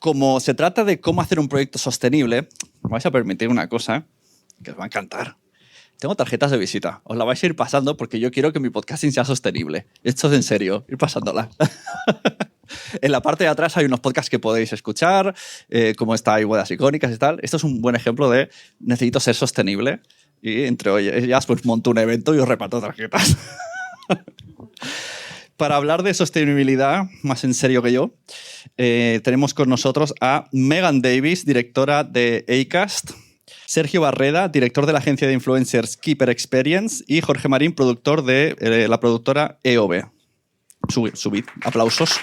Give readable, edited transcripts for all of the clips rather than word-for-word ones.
como se trata de cómo hacer un proyecto sostenible, me vais a permitir una cosa que os va a encantar. Tengo tarjetas de visita. Os la vais a ir pasando porque yo quiero que mi podcasting sea sostenible. Esto es en serio, ir pasándola. En la parte de atrás hay unos podcasts que podéis escuchar, como está Bodas Icónicas y tal. Esto es un buen ejemplo de necesito ser sostenible y entre ellas pues monto un evento y os reparto tarjetas. Para hablar de sostenibilidad, más en serio que yo, tenemos con nosotros a Megan Davis, directora de Acast, Sergio Barreda, director de la agencia de influencers Keeper Experience, y Jorge Marín, productor de la productora EOB. Subid. Aplausos.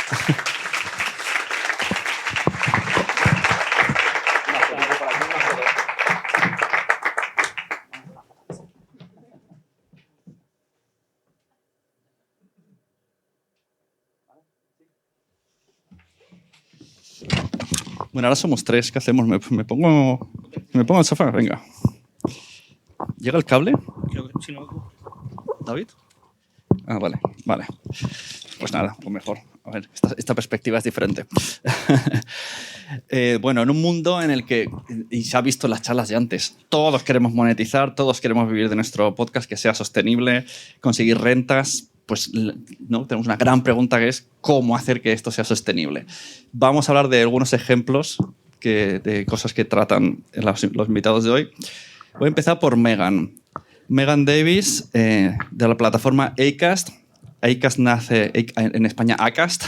Bueno, ahora somos tres. ¿Qué hacemos? ¿Me pongo al sofá? Venga. ¿Llega el cable? Creo que si no... ¿David? Ah, vale. Pues nada, o mejor. A ver, esta perspectiva es diferente. Bueno, en un mundo en el que, y se ha visto en las charlas de antes, todos queremos monetizar, todos queremos vivir de nuestro podcast que sea sostenible, conseguir rentas, pues no tenemos una gran pregunta que es ¿cómo hacer que esto sea sostenible? Vamos a hablar de algunos ejemplos de cosas que tratan los invitados de hoy. Voy a empezar por Megan. Megan Davis, de la plataforma Acast. Acast nace en España, Acast.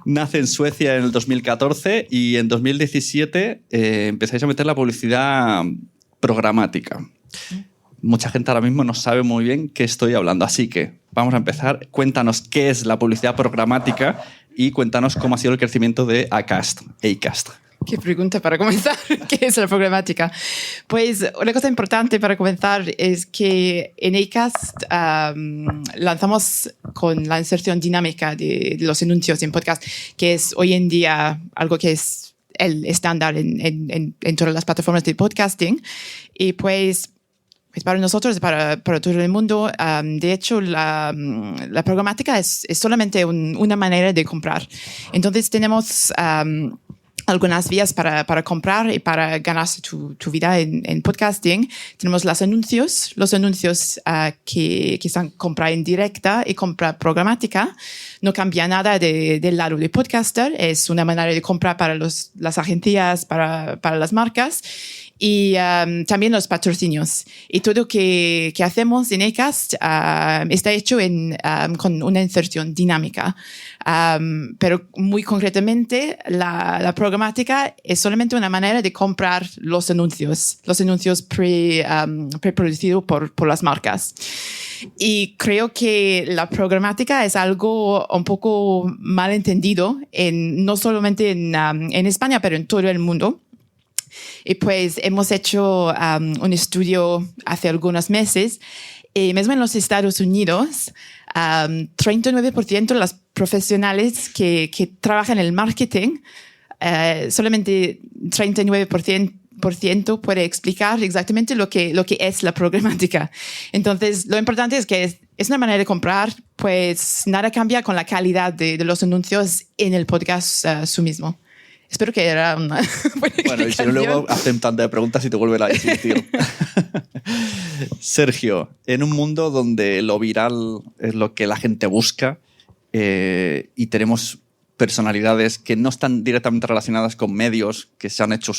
Nace en Suecia en el 2014 y en 2017 empezáis a meter la publicidad programática. Mucha gente ahora mismo no sabe muy bien qué estoy hablando, así que vamos a empezar. Cuéntanos qué es la publicidad programática y cuéntanos cómo ha sido el crecimiento de Acast. Qué pregunta para comenzar. ¿Qué es la programática? Pues una cosa importante para comenzar es que en Acast lanzamos con la inserción dinámica de los anuncios en podcast, que es hoy en día algo que es el estándar en todas las plataformas de podcasting. Y pues para nosotros, para todo el mundo, de hecho, la programática es solamente una manera de comprar. Entonces tenemos algunas vías para comprar y para ganarse tu vida en podcasting. Tenemos los anuncios que son compra indirecta y compra programática. No cambia nada del lado de podcaster. Es una manera de comprar para las agencias, para las marcas. Y también los patrocinios. Y todo que hacemos en Acast está hecho con una inserción dinámica. Pero muy concretamente, la programática es solamente una manera de comprar los anuncios preproducidos por las marcas. Y creo que la programática es algo un poco mal entendido, no solamente en España, pero en todo el mundo. Y pues hemos hecho un estudio hace algunos meses y mismo en los Estados Unidos, 39% de los profesionales que trabajan en el marketing, solamente 39% puede explicar exactamente lo que es la programática. Entonces, lo importante es que es una manera de comprar, pues nada cambia con la calidad de los anuncios en el podcast su mismo. Espero que era una buena Bueno, y si no, luego hacen tanta de preguntas y te vuelven a insistir. Sergio, en un mundo donde lo viral es lo que la gente busca y tenemos personalidades que no están directamente relacionadas con medios que se han hecho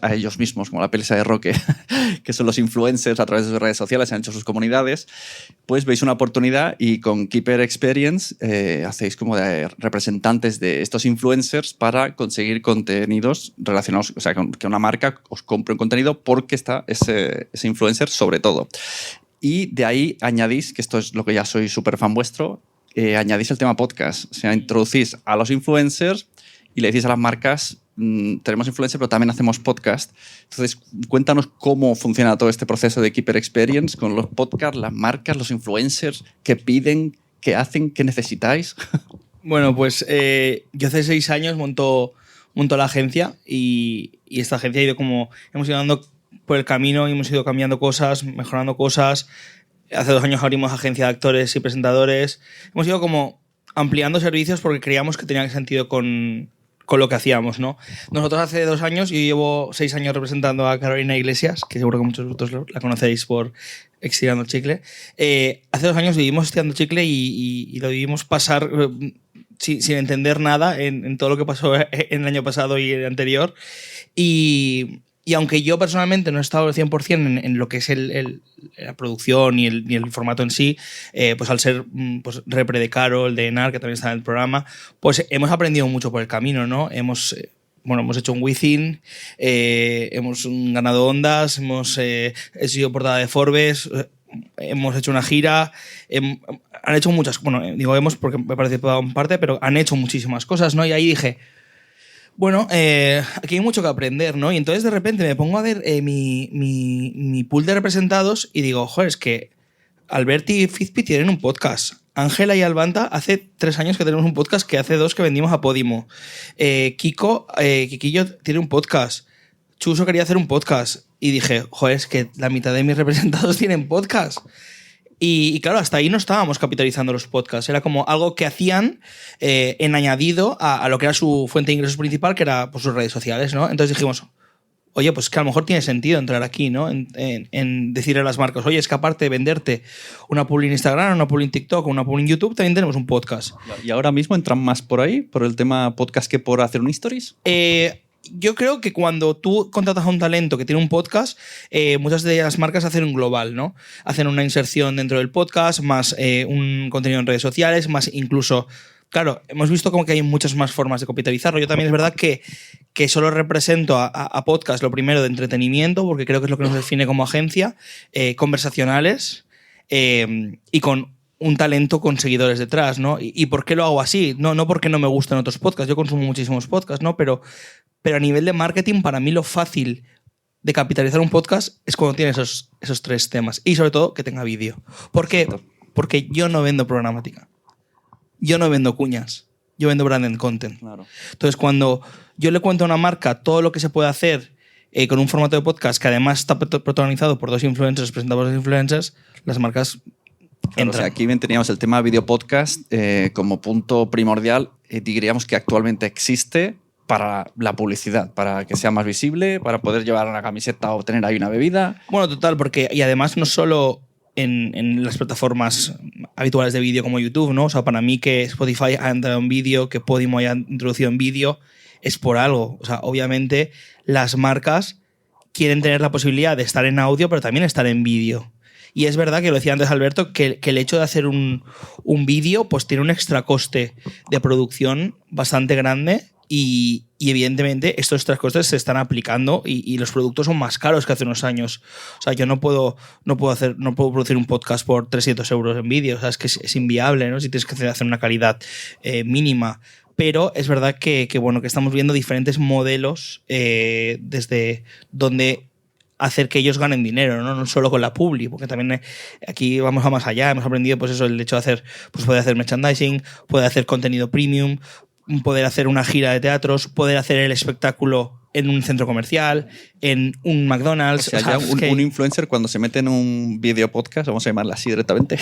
a ellos mismos, como la peli de Roque, que son los influencers a través de sus redes sociales, se han hecho sus comunidades, pues veis una oportunidad y con Keeper Experience hacéis como de representantes de estos influencers para conseguir contenidos relacionados, o sea, que una marca os compre un contenido porque está ese influencer sobre todo. Y de ahí añadís, que esto es lo que ya soy súper fan vuestro, añadís el tema podcast. O sea, introducís a los influencers y le decís a las marcas, tenemos influencers, pero también hacemos podcast. Entonces, cuéntanos cómo funciona todo este proceso de Keeper Experience con los podcasts, las marcas, los influencers, qué piden, qué hacen, qué necesitáis. Bueno, pues yo hace 6 años monto la agencia y esta agencia ha ido hemos ido andando por el camino y hemos ido cambiando cosas, mejorando cosas. Hace 2 años abrimos agencia de actores y presentadores. Hemos ido como ampliando servicios porque creíamos que tenía sentido con lo que hacíamos, ¿no? Nosotros hace 2 años, yo llevo 6 años representando a Carolina Iglesias, que seguro que muchos de vosotros la conocéis por Estirando Chicle. Hace 2 años vivimos Estirando Chicle y lo vivimos pasar sin entender nada en todo lo que pasó en el año pasado y el anterior. Y aunque yo personalmente no he estado al 100% en lo que es la producción y el formato en sí, pues al ser pues, repre de Carol, de Enar, que también está en el programa, pues hemos aprendido mucho por el camino, ¿no? Hemos hecho un Within, hemos ganado ondas, hemos sido portada de Forbes, hemos hecho una gira, han hecho muchas, digo hemos porque me parece que en parte, pero han hecho muchísimas cosas, ¿no? Y ahí dije, bueno, aquí hay mucho que aprender, ¿no? Y entonces de repente me pongo a ver mi pool de representados y digo, joder, es que Alberti y Fizpi tienen un podcast. Ángela y Albanta hace 3 años que tenemos un podcast, que hace 2 que vendimos a Podimo. Kikillo tiene un podcast. Chuso quería hacer un podcast. Y dije, joder, es que la mitad de mis representados tienen podcast. Y claro, hasta ahí no estábamos capitalizando los podcasts. Era como algo que hacían en añadido a lo que era su fuente de ingresos principal, que era pues, sus redes sociales, ¿no? Entonces dijimos, oye, pues que a lo mejor tiene sentido entrar aquí, ¿no? En decirle a las marcas, oye, es que aparte de venderte una publi en Instagram, una publi en TikTok, una publi en YouTube, también tenemos un podcast. ¿Y ahora mismo entran más por ahí, por el tema podcast, que por hacer un stories? Yo creo que cuando tú contratas a un talento que tiene un podcast, muchas de las marcas hacen un global, ¿no? Hacen una inserción dentro del podcast, más un contenido en redes sociales, más incluso... Claro, hemos visto como que hay muchas más formas de capitalizarlo. Yo también es verdad que solo represento a podcast lo primero de entretenimiento, porque creo que es lo que nos define como agencia, conversacionales y con un talento con seguidores detrás, ¿no? ¿Y por qué lo hago así? No porque no me gustan otros podcasts, yo consumo muchísimos podcasts, ¿no? Pero a nivel de marketing, para mí lo fácil de capitalizar un podcast es cuando tiene esos 3 temas. Y sobre todo, que tenga vídeo. ¿Por qué? Porque yo no vendo programática. Yo no vendo cuñas. Yo vendo branded content. Claro. Entonces, cuando yo le cuento a una marca todo lo que se puede hacer con un formato de podcast que además está protagonizado por 2 influencers, presentado por 2 influencers, las marcas entran. O sea, aquí bien teníamos el tema video podcast como punto primordial. Diríamos que actualmente existe para la publicidad, para que sea más visible, para poder llevar una camiseta o tener ahí una bebida. Bueno, total, porque y además no solo en las plataformas habituales de vídeo como YouTube, ¿no? O sea, para mí que Spotify haya entrado en vídeo, que Podimo haya introducido en vídeo, es por algo. O sea, obviamente las marcas quieren tener la posibilidad de estar en audio, pero también estar en vídeo. Y es verdad que lo decía antes Alberto, que el hecho de hacer un vídeo pues tiene un extra coste de producción bastante grande y evidentemente estos extra costes se están aplicando y los productos son más caros que hace unos años. O sea, yo no puedo producir un podcast por 300 euros en vídeo. O sea, es que es inviable, ¿no? Si tienes que hacer una calidad mínima. Pero es verdad que estamos viendo diferentes modelos desde donde hacer que ellos ganen dinero, no solo con la publi, porque también aquí vamos a más allá, hemos aprendido pues eso, el hecho de hacer, pues poder hacer merchandising, poder hacer contenido premium, poder hacer una gira de teatros, poder hacer el espectáculo en un centro comercial, en un McDonald's. O sea, ya un influencer cuando se mete en un video podcast, vamos a llamarla así directamente,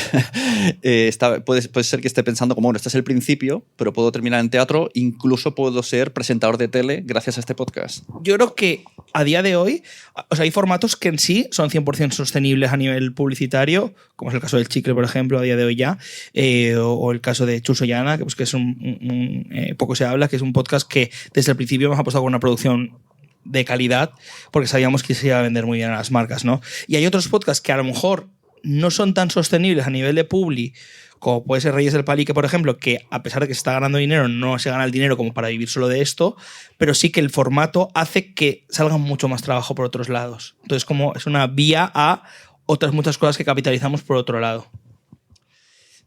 puede ser que esté pensando como, bueno, este es el principio, pero puedo terminar en teatro, incluso puedo ser presentador de tele gracias a este podcast. Yo creo que a día de hoy, o sea, hay formatos que en sí son 100% sostenibles a nivel publicitario, como es el caso del Chicle, por ejemplo, a día de hoy ya, o el caso de Chuso y Ana, que es poco se habla, que es un podcast que desde el principio hemos apostado con una producción de calidad porque sabíamos que se iba a vender muy bien a las marcas, ¿no? Y hay otros podcasts que a lo mejor no son tan sostenibles a nivel de publi, como puede ser Reyes del Palique, por ejemplo, que a pesar de que se está ganando dinero, no se gana el dinero como para vivir solo de esto, pero sí que el formato hace que salga mucho más trabajo por otros lados. Entonces, como es una vía a otras muchas cosas que capitalizamos por otro lado.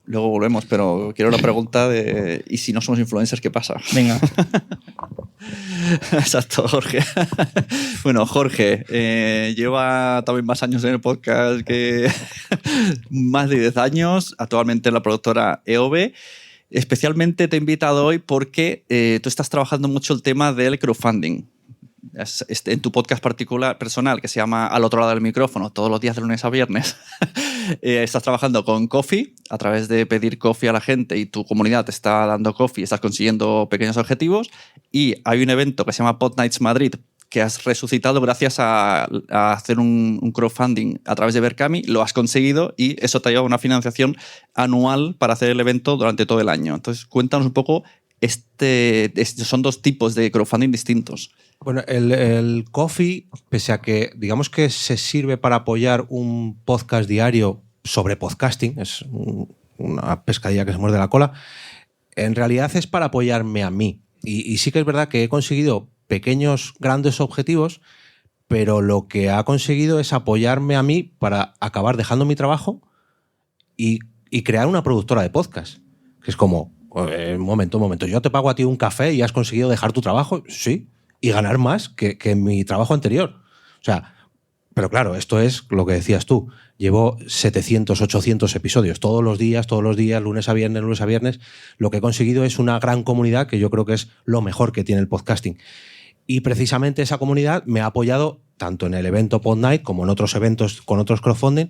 Luego volvemos, pero quiero la pregunta de ¿y si no somos influencers, qué pasa? Venga. Exacto, Jorge. Bueno, Jorge lleva también más años en el podcast que más de 10 años, actualmente en la productora EOB. Especialmente te he invitado hoy porque tú estás trabajando mucho el tema del crowdfunding. en tu podcast particular, personal, que se llama Al otro lado del micrófono, todos los días de lunes a viernes, estás trabajando con Ko-fi a través de pedir coffee a la gente y tu comunidad te está dando coffee, estás consiguiendo pequeños objetivos, y hay un evento que se llama Pod Nights Madrid que has resucitado gracias a hacer un crowdfunding a través de Berkami, lo has conseguido y eso te ha llevado a una financiación anual para hacer el evento durante todo el año. Entonces, cuéntanos un poco, son dos tipos de crowdfunding distintos. Bueno, el Ko-fi, pese a que digamos que se sirve para apoyar un podcast diario sobre podcasting, es una pescadilla que se muerde la cola, en realidad es para apoyarme a mí. Y sí que es verdad que he conseguido pequeños, grandes objetivos, pero lo que ha conseguido es apoyarme a mí para acabar dejando mi trabajo y crear una productora de podcast. Que es como, un momento, yo te pago a ti un café y has conseguido dejar tu trabajo, sí, y ganar más que en mi trabajo anterior. O sea, pero claro, esto es lo que decías tú. Llevo 700, 800 episodios todos los días, lunes a viernes. Lo que he conseguido es una gran comunidad que yo creo que es lo mejor que tiene el podcasting. Y precisamente esa comunidad me ha apoyado tanto en el evento Pod Night como en otros eventos con otros crowdfunding.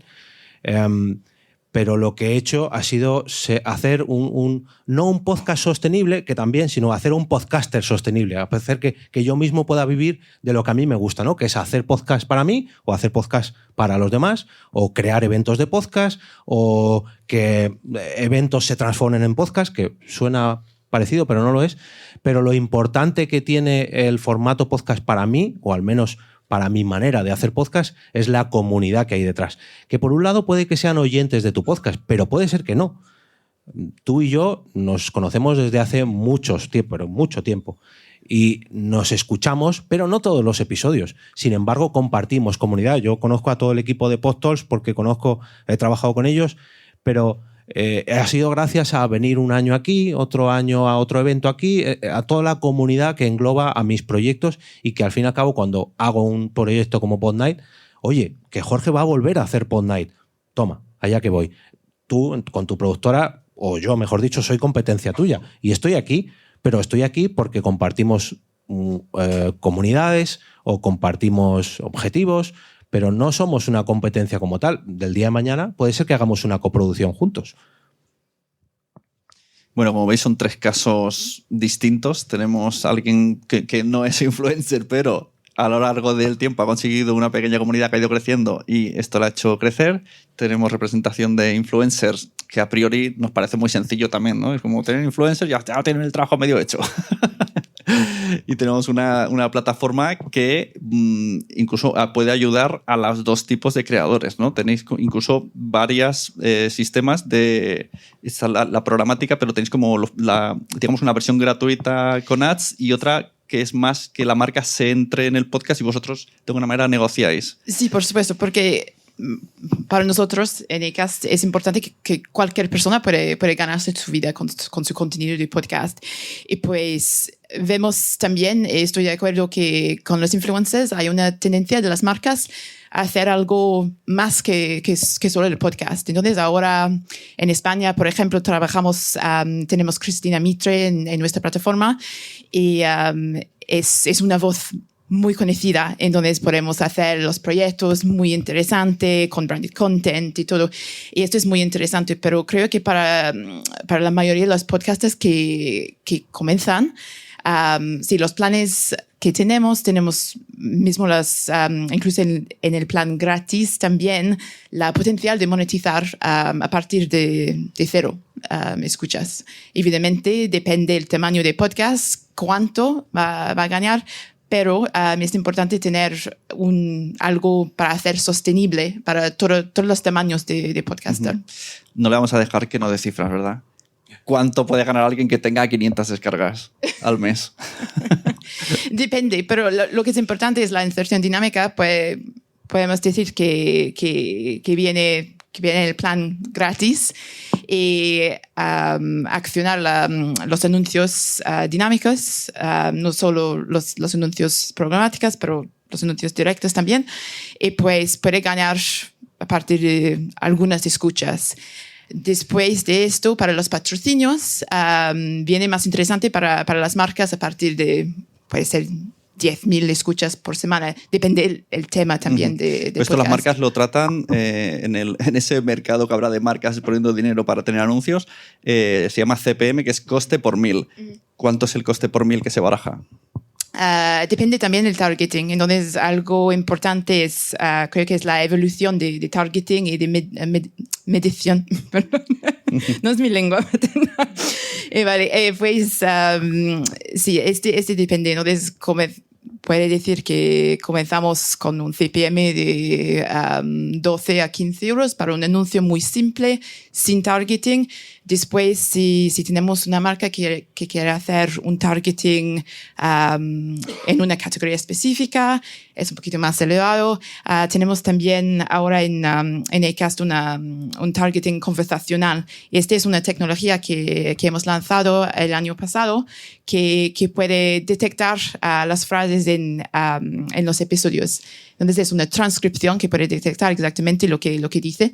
Pero lo que he hecho ha sido hacer no un podcast sostenible, que también, sino hacer un podcaster sostenible, hacer que yo mismo pueda vivir de lo que a mí me gusta, ¿no? Que es hacer podcast para mí o hacer podcast para los demás, o crear eventos de podcast, o que eventos se transformen en podcast, que suena parecido, pero no lo es. Pero lo importante que tiene el formato podcast para mí, o al menos para mi manera de hacer podcast, es la comunidad que hay detrás. Que por un lado puede que sean oyentes de tu podcast, pero puede ser que no. Tú y yo nos conocemos desde hace mucho tiempo. Y nos escuchamos, pero no todos los episodios. Sin embargo, compartimos comunidad. Yo conozco a todo el equipo de PodTalks porque he trabajado con ellos, pero ha sido gracias a venir un año aquí, otro año a otro evento aquí, a toda la comunidad que engloba a mis proyectos y que al fin y al cabo cuando hago un proyecto como Pod Night, oye, que Jorge va a volver a hacer Pod Night. Toma, allá que voy. Tú con tu productora, o yo mejor dicho, soy competencia tuya y estoy aquí, pero estoy aquí porque compartimos comunidades o compartimos objetivos, pero no somos una competencia como tal. Del día de mañana puede ser que hagamos una coproducción juntos. Bueno, como veis, son tres casos distintos. Tenemos a alguien que no es influencer, pero a lo largo del tiempo ha conseguido una pequeña comunidad que ha ido creciendo y esto la ha hecho crecer. Tenemos representación de influencers, que a priori nos parece muy sencillo también, ¿no? Es como tener influencers, ya tienen el trabajo medio hecho. Y tenemos una plataforma que incluso puede ayudar a los dos tipos de creadores, ¿no? Tenéis incluso varios sistemas de la programática, pero tenéis como digamos una versión gratuita con ads y otra que es más que la marca se entre en el podcast y vosotros de alguna manera negociáis. Sí, por supuesto, porque para nosotros en Acast es importante que cualquier persona puede ganarse su vida con su contenido de podcast. Y pues vemos también, estoy de acuerdo que con los influencers hay una tendencia de las marcas a hacer algo más que solo el podcast. Entonces ahora en España, por ejemplo, tenemos Cristina Mitre en nuestra plataforma y es una voz muy conocida, entonces podemos hacer los proyectos muy interesantes con branded content y todo, y esto es muy interesante, pero creo que para la mayoría de los podcasters que comienzan, si los planes que tenemos mismo incluso en el plan gratis también la potencial de monetizar a partir de cero escuchas. Evidentemente depende del tamaño de podcast, cuánto va a ganar, pero es importante tener algo para hacer sostenible para todos los tamaños de podcaster. No le vamos a dejar que no dé cifras, ¿verdad? ¿Cuánto puede ganar alguien que tenga 500 descargas al mes? Depende, pero lo que es importante es la inserción dinámica. Pues podemos decir que viene en el plan gratis y accionar los anuncios dinámicos, no solo los anuncios programáticos, pero los anuncios directos también, y pues puede ganar a partir de algunas escuchas. Después de esto, para los patrocinios, viene más interesante para las marcas a partir de, puede ser 10.000 escuchas por semana. Depende el tema también de Esto podcast. las marcas lo tratan en ese mercado que habrá de marcas poniendo dinero para tener anuncios. Se llama CPM, que es coste por 1000. ¿Cuánto es el coste por 1000 que se baraja? Depende también del targeting. Entonces, algo importante es, creo que es la evolución de targeting y de medición. Perdón. No es mi lengua. Vale, pues sí, este depende. Entonces, puede decir que comenzamos con un CPM de 12 a 15 euros para un anuncio muy simple, sin targeting. Después, si tenemos una marca que quiere hacer un targeting en una categoría específica, es un poquito más elevado. Tenemos también ahora en Acast un targeting conversacional. Esta es una tecnología que hemos lanzado el año pasado que puede detectar las frases en los episodios. Entonces es una transcripción que puede detectar exactamente lo que dice.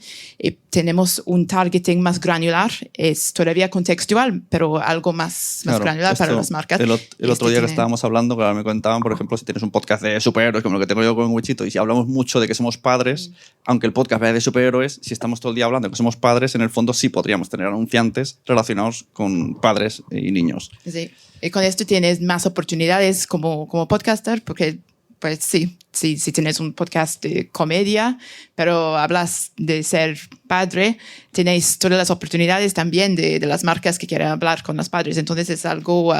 Tenemos un targeting más granular, es todavía contextual, pero algo más granular para las marcas. El otro día que estábamos hablando, claro, me contaban, por ejemplo, si tienes un podcast de superhéroes, como lo que tengo yo con Wichito, y si hablamos mucho de que somos padres, aunque el podcast vaya de superhéroes, si estamos todo el día hablando de que somos padres, en el fondo sí podríamos tener anunciantes relacionados con padres y niños. Sí. Y con esto tienes más oportunidades como podcaster, porque pues sí, si tienes un podcast de comedia, pero hablas de ser padre, tenéis todas las oportunidades también de las marcas que quieren hablar con los padres. Entonces es algo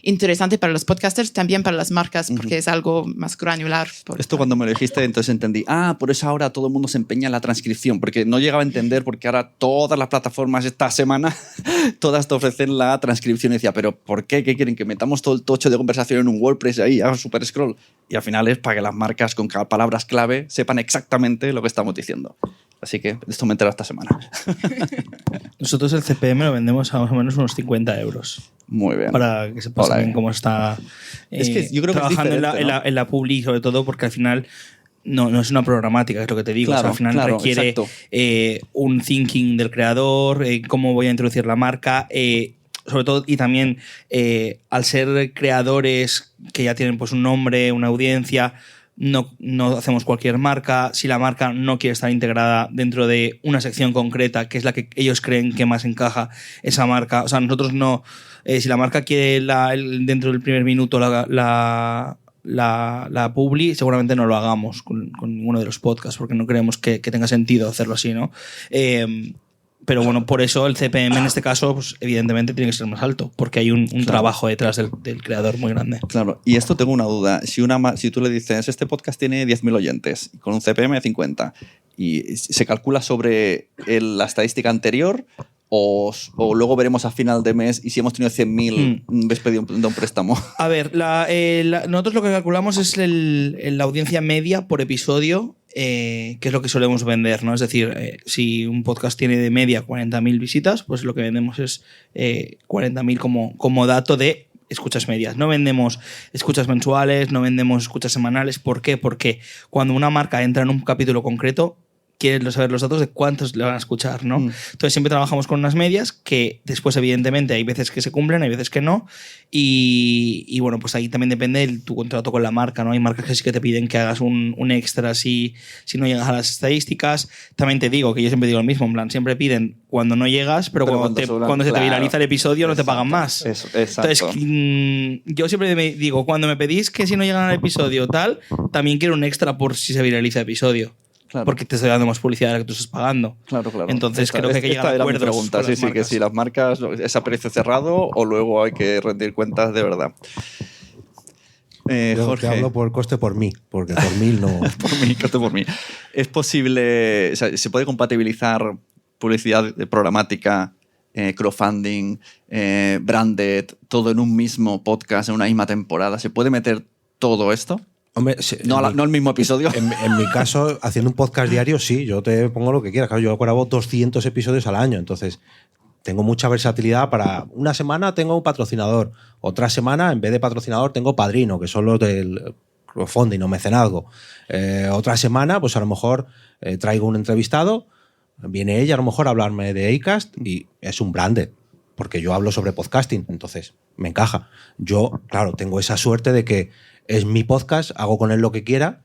interesante para los podcasters, también para las marcas, porque es algo más granular. Esto cuando me lo dijiste, entonces entendí, por eso ahora todo el mundo se empeña en la transcripción, porque no llegaba a entender porque ahora todas las plataformas esta semana, todas te ofrecen la transcripción. Y decía, ¿pero por qué? ¿Qué quieren? ¿Que metamos todo el tocho de conversación en un WordPress ahí, hagan super scroll? Y al final es para que las marcas con palabras clave sepan exactamente lo que estamos diciendo. Así que esto me entero esta semana. Nosotros el CPM lo vendemos a más o menos unos 50 euros. Muy bien. Para que sepas bien cómo está es que yo creo que trabajando es en la publi, sobre todo porque al final no es una programática, es lo que te digo. Claro, o sea, al final requiere un thinking del creador, cómo voy a introducir la marca, sobre todo, y también al ser creadores que ya tienen pues un nombre, una audiencia, no hacemos cualquier marca. Si la marca no quiere estar integrada dentro de una sección concreta, que es la que ellos creen que más encaja esa marca, o sea, nosotros no, si la marca quiere dentro del primer minuto la publi, seguramente no lo hagamos con ninguno de los podcasts, porque no creemos que tenga sentido hacerlo así, ¿no? Pero bueno, por eso el CPM en este caso, pues, evidentemente tiene que ser más alto, porque hay un trabajo detrás del creador muy grande. Claro, y esto tengo una duda. Si tú le dices, este podcast tiene 10.000 oyentes, con un CPM de 50, ¿y se calcula sobre la estadística anterior? O luego veremos a final de mes y si hemos tenido 100.000 ves pedido un préstamo. A ver, nosotros lo que calculamos es la audiencia media por episodio, que es lo que solemos vender, ¿no? Es decir, si un podcast tiene de media 40.000 visitas, pues lo que vendemos es 40.000 como dato de escuchas medias. No vendemos escuchas mensuales, no vendemos escuchas semanales. ¿Por qué? Porque cuando una marca entra en un capítulo concreto, quieren saber los datos de cuántos le van a escuchar, ¿no? Entonces siempre trabajamos con unas medias que después evidentemente hay veces que se cumplen, hay veces que no, y bueno, pues ahí también depende de tu contrato con la marca, ¿no? Hay marcas que sí que te piden que hagas un extra si no llegas a las estadísticas. También te digo que yo siempre digo lo mismo, en plan, siempre piden cuando no llegas, pero cuando se te viraliza el episodio no te pagan más. Exacto. Entonces yo siempre me digo, cuando me pedís que si no llegan al episodio tal, también quiero un extra por si se viraliza el episodio. Claro. Porque te estoy dando más publicidad de la que tú estás pagando. Claro. Entonces creo que hay que llegar a acuerdos. Pregunta, sí, que si las marcas es a precio cerrado o luego hay que rendir cuentas de verdad. Yo Jorge. te hablo por coste por mí, porque por 1000 no. coste por mí. ¿Es posible, o sea, se puede compatibilizar publicidad programática, crowdfunding, branded, todo en un mismo podcast, en una misma temporada? ¿Se puede meter todo esto? Hombre, no el mismo episodio. En mi caso, haciendo un podcast diario, sí, yo te pongo lo que quieras. Claro, yo grabo 200 episodios al año, entonces tengo mucha versatilidad. Para una semana tengo un patrocinador, otra semana en vez de patrocinador tengo padrino, que son los del crowdfunding o mecenazgo. Otra semana, pues a lo mejor traigo un entrevistado, viene ella a lo mejor a hablarme de Acast y es un branded, porque yo hablo sobre podcasting, entonces me encaja. Yo, claro, tengo esa suerte de que es mi podcast, hago con él lo que quiera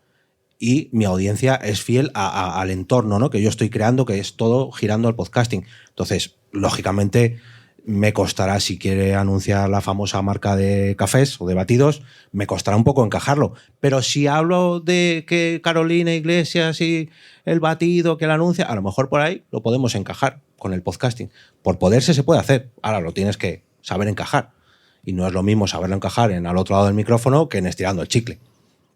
y mi audiencia es fiel al entorno, ¿no? Que yo estoy creando, que es todo girando al podcasting. Entonces, lógicamente, me costará, si quiere anunciar la famosa marca de cafés o de batidos, me costará un poco encajarlo. Pero si hablo de que Carolina Iglesias y el batido que la anuncia, a lo mejor por ahí lo podemos encajar con el podcasting. Por poderse se puede hacer. Ahora lo tienes que saber encajar. Y no es lo mismo saberlo encajar en al otro lado del micrófono que en estirando el chicle.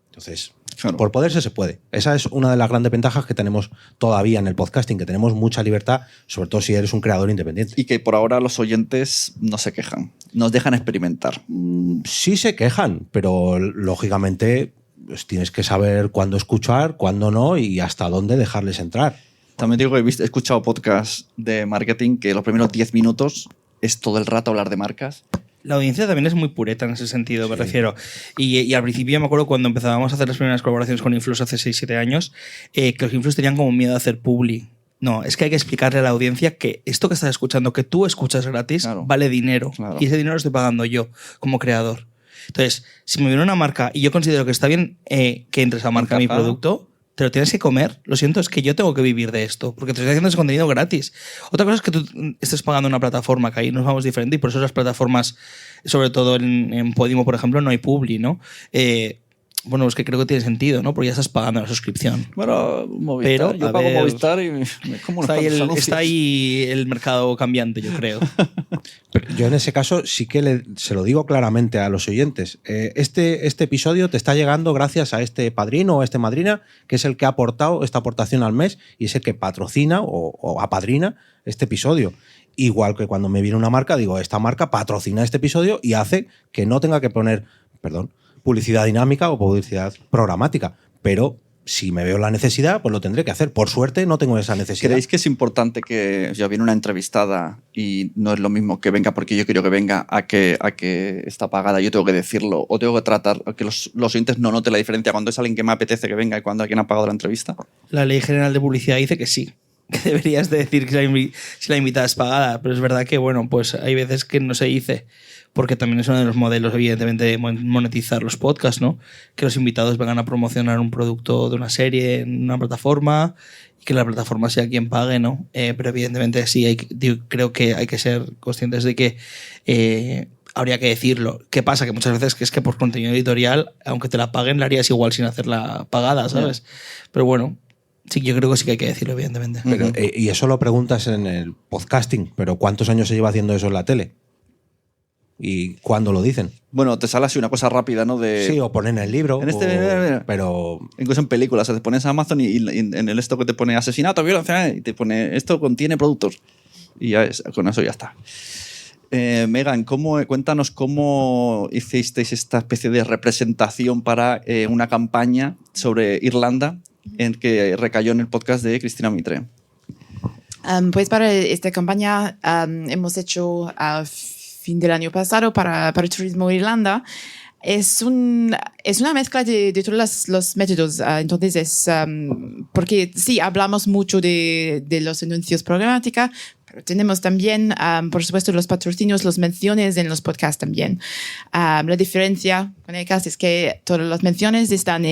Entonces, claro, por poderse se puede. Esa es una de las grandes ventajas que tenemos todavía en el podcasting, que tenemos mucha libertad, sobre todo si eres un creador independiente. Y que por ahora los oyentes no se quejan, nos dejan experimentar. Sí se quejan, pero lógicamente pues, tienes que saber cuándo escuchar, cuándo no y hasta dónde dejarles entrar. También digo que he escuchado podcasts de marketing que los primeros 10 minutos es todo el rato hablar de marcas. La audiencia también es muy pureta en ese sentido, me refiero. Y al principio me acuerdo cuando empezábamos a hacer las primeras colaboraciones con influs hace 6-7 años, que los influs tenían como miedo a hacer publi. No, es que hay que explicarle a la audiencia que esto que estás escuchando, que tú escuchas gratis, claro, vale dinero. Claro. Y ese dinero lo estoy pagando yo como creador. Entonces, si me viene una marca y yo considero que está bien que entre esa marca a mi producto, te lo tienes que comer. Lo siento, es que yo tengo que vivir de esto, porque te estoy haciendo ese contenido gratis. Otra cosa es que tú estés pagando una plataforma, que ahí nos vamos diferente, y por eso las plataformas, sobre todo en Podimo, por ejemplo, no hay publi, ¿no? Bueno, es que creo que tiene sentido, ¿no? Porque ya estás pagando la suscripción. Bueno, Movistar, pero, yo pago Movistar y me como está ahí el mercado cambiante, yo creo. Pero yo en ese caso sí que se lo digo claramente a los oyentes. Este episodio te está llegando gracias a este padrino o esta madrina, que es el que ha aportado esta aportación al mes y es el que patrocina o apadrina este episodio. Igual que cuando me viene una marca, digo, esta marca patrocina este episodio y hace que no tenga que poner, publicidad dinámica o publicidad programática. Pero si me veo la necesidad, pues lo tendré que hacer. Por suerte no tengo esa necesidad. ¿Creéis que es importante que ya viene una entrevistada y no es lo mismo que venga porque yo quiero que venga a que está pagada, yo tengo que decirlo o tengo que tratar que los oyentes no noten la diferencia cuando es alguien que me apetece que venga y cuando alguien ha pagado la entrevista? La Ley General de Publicidad dice que sí, que deberías de decir que si la invitada es pagada, pero es verdad que bueno, pues hay veces que no se dice, porque también es uno de los modelos, evidentemente, de monetizar los podcasts, ¿no? Que los invitados vengan a promocionar un producto de una serie en una plataforma y que la plataforma sea quien pague, ¿no? Pero evidentemente sí, creo que hay que ser conscientes de que habría que decirlo. ¿Qué pasa? Que muchas veces es que por contenido editorial, aunque te la paguen, la harías igual sin hacerla pagada, ¿sabes? Pero bueno, sí, yo creo que sí que hay que decirlo, evidentemente. Pero, y eso lo preguntas en el podcasting, pero ¿cuántos años se lleva haciendo eso en la tele? ¿Y cuándo lo dicen? Bueno, te sale así una cosa rápida, ¿no? Sí, o ponen el libro. En pero incluso en películas, te pones a Amazon y en el esto que te pone asesinato, violencia, y te pone esto contiene productos. Y ya con eso ya está. Megan, cuéntanos cómo hicisteis esta especie de representación para una campaña sobre Irlanda en que recayó en el podcast de Cristina Mitre. Pues para esta campaña hemos hecho a fin del año pasado para Turismo Irlanda. Es una mezcla de todos los métodos. Entonces, porque sí, hablamos mucho de los anuncios programática, pero tenemos también, por supuesto, los patrocinios, las menciones en los podcasts también. La diferencia con ECAS es que todas las menciones están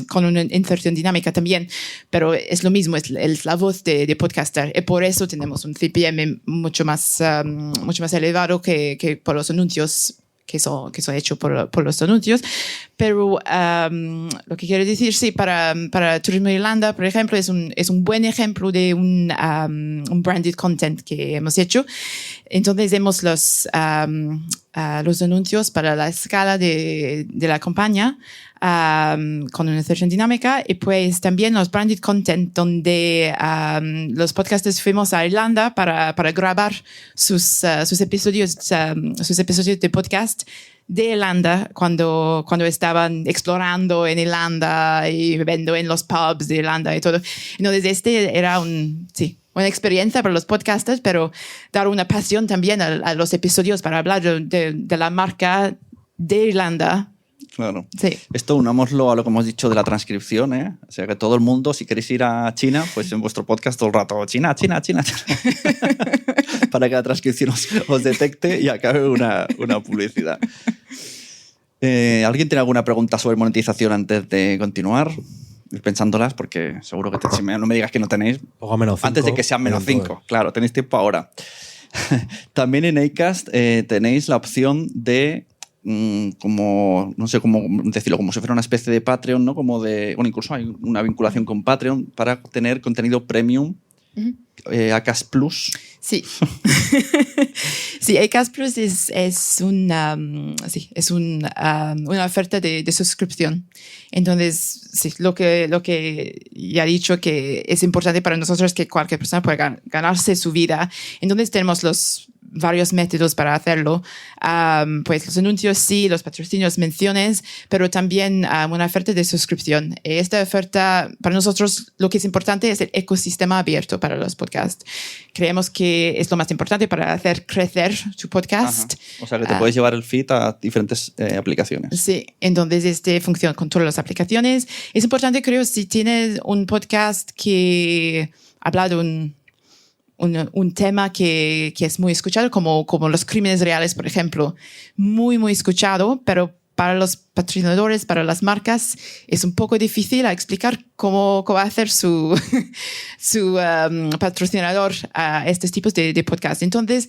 con una inserción dinámica también, pero es lo mismo, es la voz de podcaster. Y por eso tenemos un CPM mucho más elevado que por los anuncios que son hechos por los anuncios. Pero lo que quiero decir, sí, para Turismo Irlanda, por ejemplo, es un buen ejemplo de un branded content que hemos hecho. Entonces, vemos los anuncios para la escala de la campaña con una inserción dinámica y pues también los branded content donde los podcasters fuimos a Irlanda para grabar sus episodios de podcast de Irlanda cuando estaban explorando en Irlanda y bebiendo en los pubs de Irlanda y todo. Entonces era una experiencia para los podcasters, pero dar una pasión también a los episodios para hablar de la marca de Irlanda. Claro. Sí. Esto unámoslo a lo que hemos dicho de la transcripción, ¿eh? O sea, que todo el mundo, si queréis ir a China, pues en vuestro podcast todo el rato, China. Para que la transcripción os detecte y acabe una publicidad. ¿Alguien tiene alguna pregunta sobre monetización antes de continuar? Ir pensándolas, porque seguro que no me digas que no tenéis. Pongo menos 5. Antes de que sean menos 5. Claro, tenéis tiempo ahora. También en Acast tenéis la opción de, como, no sé cómo decirlo, como si fuera una especie de Patreon, ¿no? Como de, bueno, incluso hay una vinculación con Patreon para tener contenido premium. Acast Plus. Sí. Sí, Acast Plus es una oferta de suscripción. Entonces, sí, lo que ya he dicho que es importante para nosotros que cualquier persona pueda ganarse su vida. Entonces, tenemos los varios métodos para hacerlo. Pues los anuncios sí, los patrocinios, menciones, pero también una oferta de suscripción. Esta oferta, para nosotros, lo que es importante es el ecosistema abierto para los podcasts. Creemos que es lo más importante para hacer crecer tu podcast. Ajá. O sea, que te puedes llevar el feed a diferentes aplicaciones. Sí, entonces funciona con todas las aplicaciones. Es importante, creo, si tienes un podcast que habla de un tema que es muy escuchado, como los crímenes reales, por ejemplo. Muy, muy escuchado, pero para los patrocinadores, para las marcas, es un poco difícil explicar cómo va a hacer su patrocinador a estos tipos de podcast. Entonces,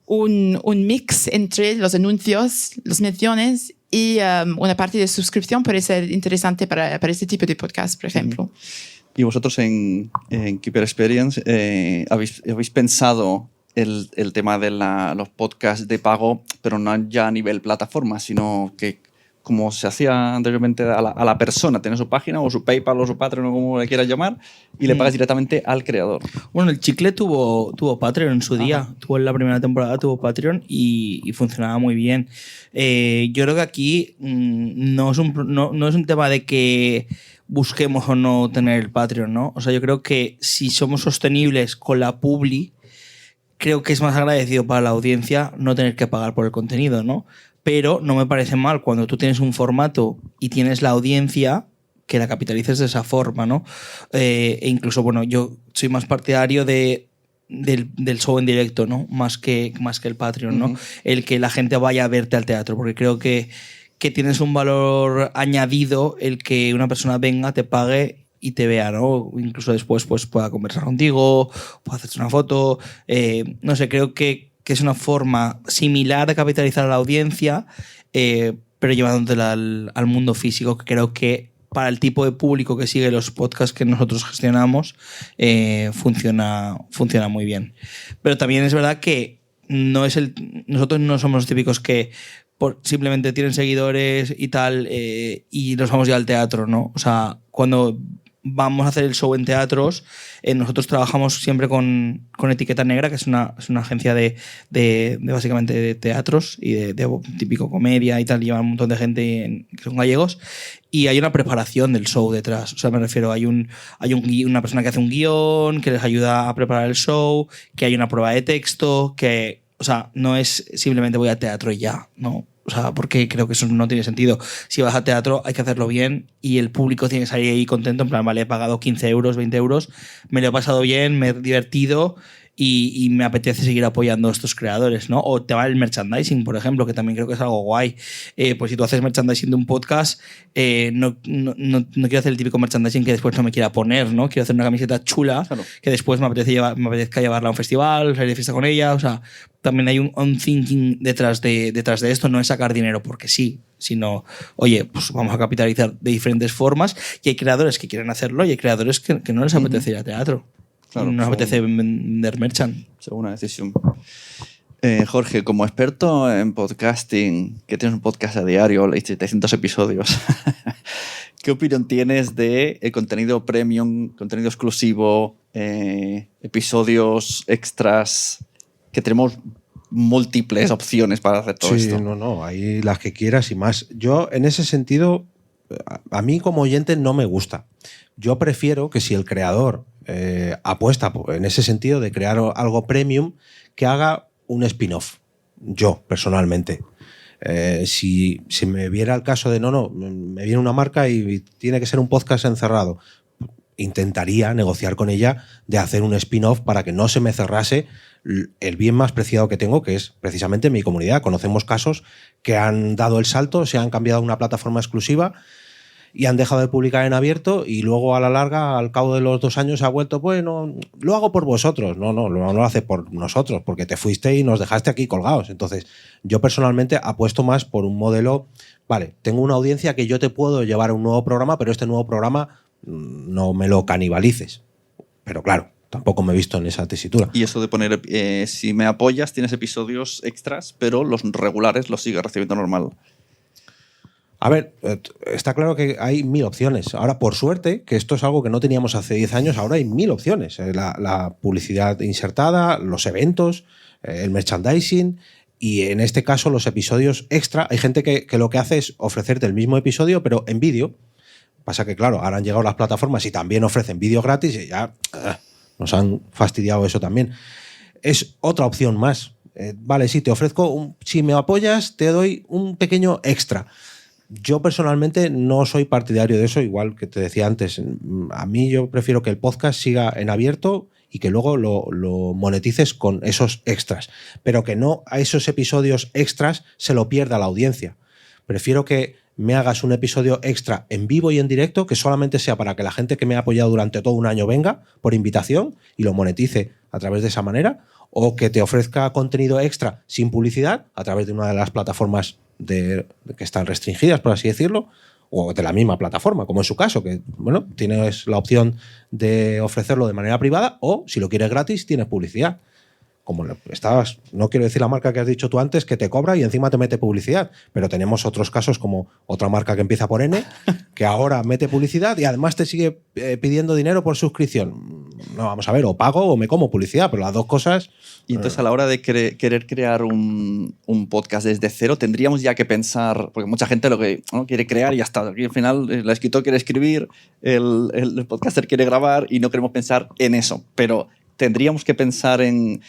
un mix entre los anuncios, las menciones y una parte de suscripción puede ser interesante para este tipo de podcast, por ejemplo. Y vosotros en Keeper Experience habéis pensado el tema de los podcasts de pago, pero no ya a nivel plataforma, sino que como se hacía anteriormente a la persona, tiene su página o su PayPal o su Patreon o como le quieras llamar, y le pagas directamente al creador. Bueno, el Chicle tuvo Patreon en su día. Tuvo en la primera temporada, tuvo Patreon y funcionaba muy bien. Yo creo que aquí no es un tema de que busquemos o no tener el Patreon, ¿no? O sea, yo creo que si somos sostenibles con la publi, creo que es más agradecido para la audiencia no tener que pagar por el contenido, ¿no? Pero no me parece mal cuando tú tienes un formato y tienes la audiencia que la capitalices de esa forma, ¿no? E incluso, bueno, yo soy más partidario del show en directo, ¿no? Más que el Patreon, ¿no? El que la gente vaya a verte al teatro, porque creo que tienes un valor añadido el que una persona venga, te pague y te vea, ¿no? Incluso después pues, pueda conversar contigo, pueda hacerte una foto. No sé, creo que es una forma similar de capitalizar a la audiencia, pero llevándotela al mundo físico, que creo que para el tipo de público que sigue los podcasts que nosotros gestionamos, funciona muy bien. Pero también es verdad que nosotros no somos los típicos que simplemente tienen seguidores y tal, y nos vamos ya al teatro, ¿no? O sea, cuando vamos a hacer el show en teatros, nosotros trabajamos siempre con Etiqueta Negra, que es una agencia de básicamente de teatros y de típico comedia y tal, llevan un montón de gente que son gallegos, y hay una preparación del show detrás. O sea, me refiero, hay una persona que hace un guión, que les ayuda a preparar el show, que hay una prueba de texto, que, o sea, no es simplemente voy al teatro y ya, ¿no? O sea, porque creo que eso no tiene sentido. Si vas a teatro hay que hacerlo bien y el público tiene que salir ahí contento, en plan, vale, he pagado 15 euros, 20 euros, me lo he pasado bien, me he divertido y me apetece seguir apoyando a estos creadores, ¿no? O te va el merchandising, por ejemplo, que también creo que es algo guay. Pues si tú haces merchandising de un podcast, no quiero hacer el típico merchandising que después no me quiera poner, ¿no? Quiero hacer una camiseta chula, claro, que después me apetezca llevarla a un festival, salir de fiesta con ella. O sea, también hay un thinking detrás de esto. No es sacar dinero porque sí, sino, oye, pues vamos a capitalizar de diferentes formas, y hay creadores que quieren hacerlo y hay creadores que no les apetece ir a teatro. Claro, no apetece vender merchant. Según una decisión. Jorge, como experto en podcasting, que tienes un podcast a diario, 700 episodios, ¿qué opinión tienes de el contenido premium, contenido exclusivo, episodios extras, que tenemos múltiples opciones para hacer todo esto? Sí, no, hay las que quieras y más. Yo, en ese sentido, a mí como oyente no me gusta. Yo prefiero que si el creador apuesta en ese sentido de crear algo premium, que haga un spin-off. Yo, personalmente. Si me viera el caso de me viene una marca y tiene que ser un podcast encerrado, intentaría negociar con ella de hacer un spin-off para que no se me cerrase el bien más preciado que tengo, que es precisamente mi comunidad. Conocemos casos que han dado el salto, se han cambiado a una plataforma exclusiva y han dejado de publicar en abierto y luego a la larga, al cabo de los 2 años, ha vuelto, bueno, lo hago por vosotros. No lo hace por nosotros, porque te fuiste y nos dejaste aquí colgados. Entonces, yo personalmente apuesto más por un modelo, vale, tengo una audiencia que yo te puedo llevar a un nuevo programa, pero este nuevo programa no me lo canibalices. Pero claro, tampoco me he visto en esa tesitura. Y eso de poner, si me apoyas, tienes episodios extras, pero los regulares los sigues recibiendo normal. A ver, está claro que hay 1000 opciones. Ahora, por suerte, que esto es algo que no teníamos hace 10 años, ahora hay 1000 opciones. La publicidad insertada, los eventos, el merchandising y en este caso los episodios extra. Hay gente que lo que hace es ofrecerte el mismo episodio, pero en vídeo. Pasa que, claro, ahora han llegado las plataformas y también ofrecen vídeo gratis y ya nos han fastidiado eso también. Es otra opción más. Vale, sí, te ofrezco, si me apoyas, te doy un pequeño extra. Yo personalmente no soy partidario de eso, igual que te decía antes. A mí yo prefiero que el podcast siga en abierto y que luego lo monetices con esos extras, pero que no a esos episodios extras se lo pierda la audiencia. Prefiero que me hagas un episodio extra en vivo y en directo que solamente sea para que la gente que me ha apoyado durante todo un año venga por invitación y lo monetice a través de esa manera, o que te ofrezca contenido extra sin publicidad a través de una de las plataformas que están restringidas, por así decirlo, o de la misma plataforma, como en su caso, que bueno, tienes la opción de ofrecerlo de manera privada, o si lo quieres gratis, tienes publicidad. Como estabas, no quiero decir la marca que has dicho tú antes, que te cobra y encima te mete publicidad, pero tenemos otros casos como otra marca que empieza por N, que ahora mete publicidad y además te sigue pidiendo dinero por suscripción. No, vamos a ver, o pago o me como publicidad, pero las dos cosas... Y entonces a la hora de querer crear un podcast desde cero, tendríamos ya que pensar, porque mucha gente lo que quiere crear y ya está. Aquí al final el escritor quiere escribir, el podcaster quiere grabar y no queremos pensar en eso, pero tendríamos que pensar en...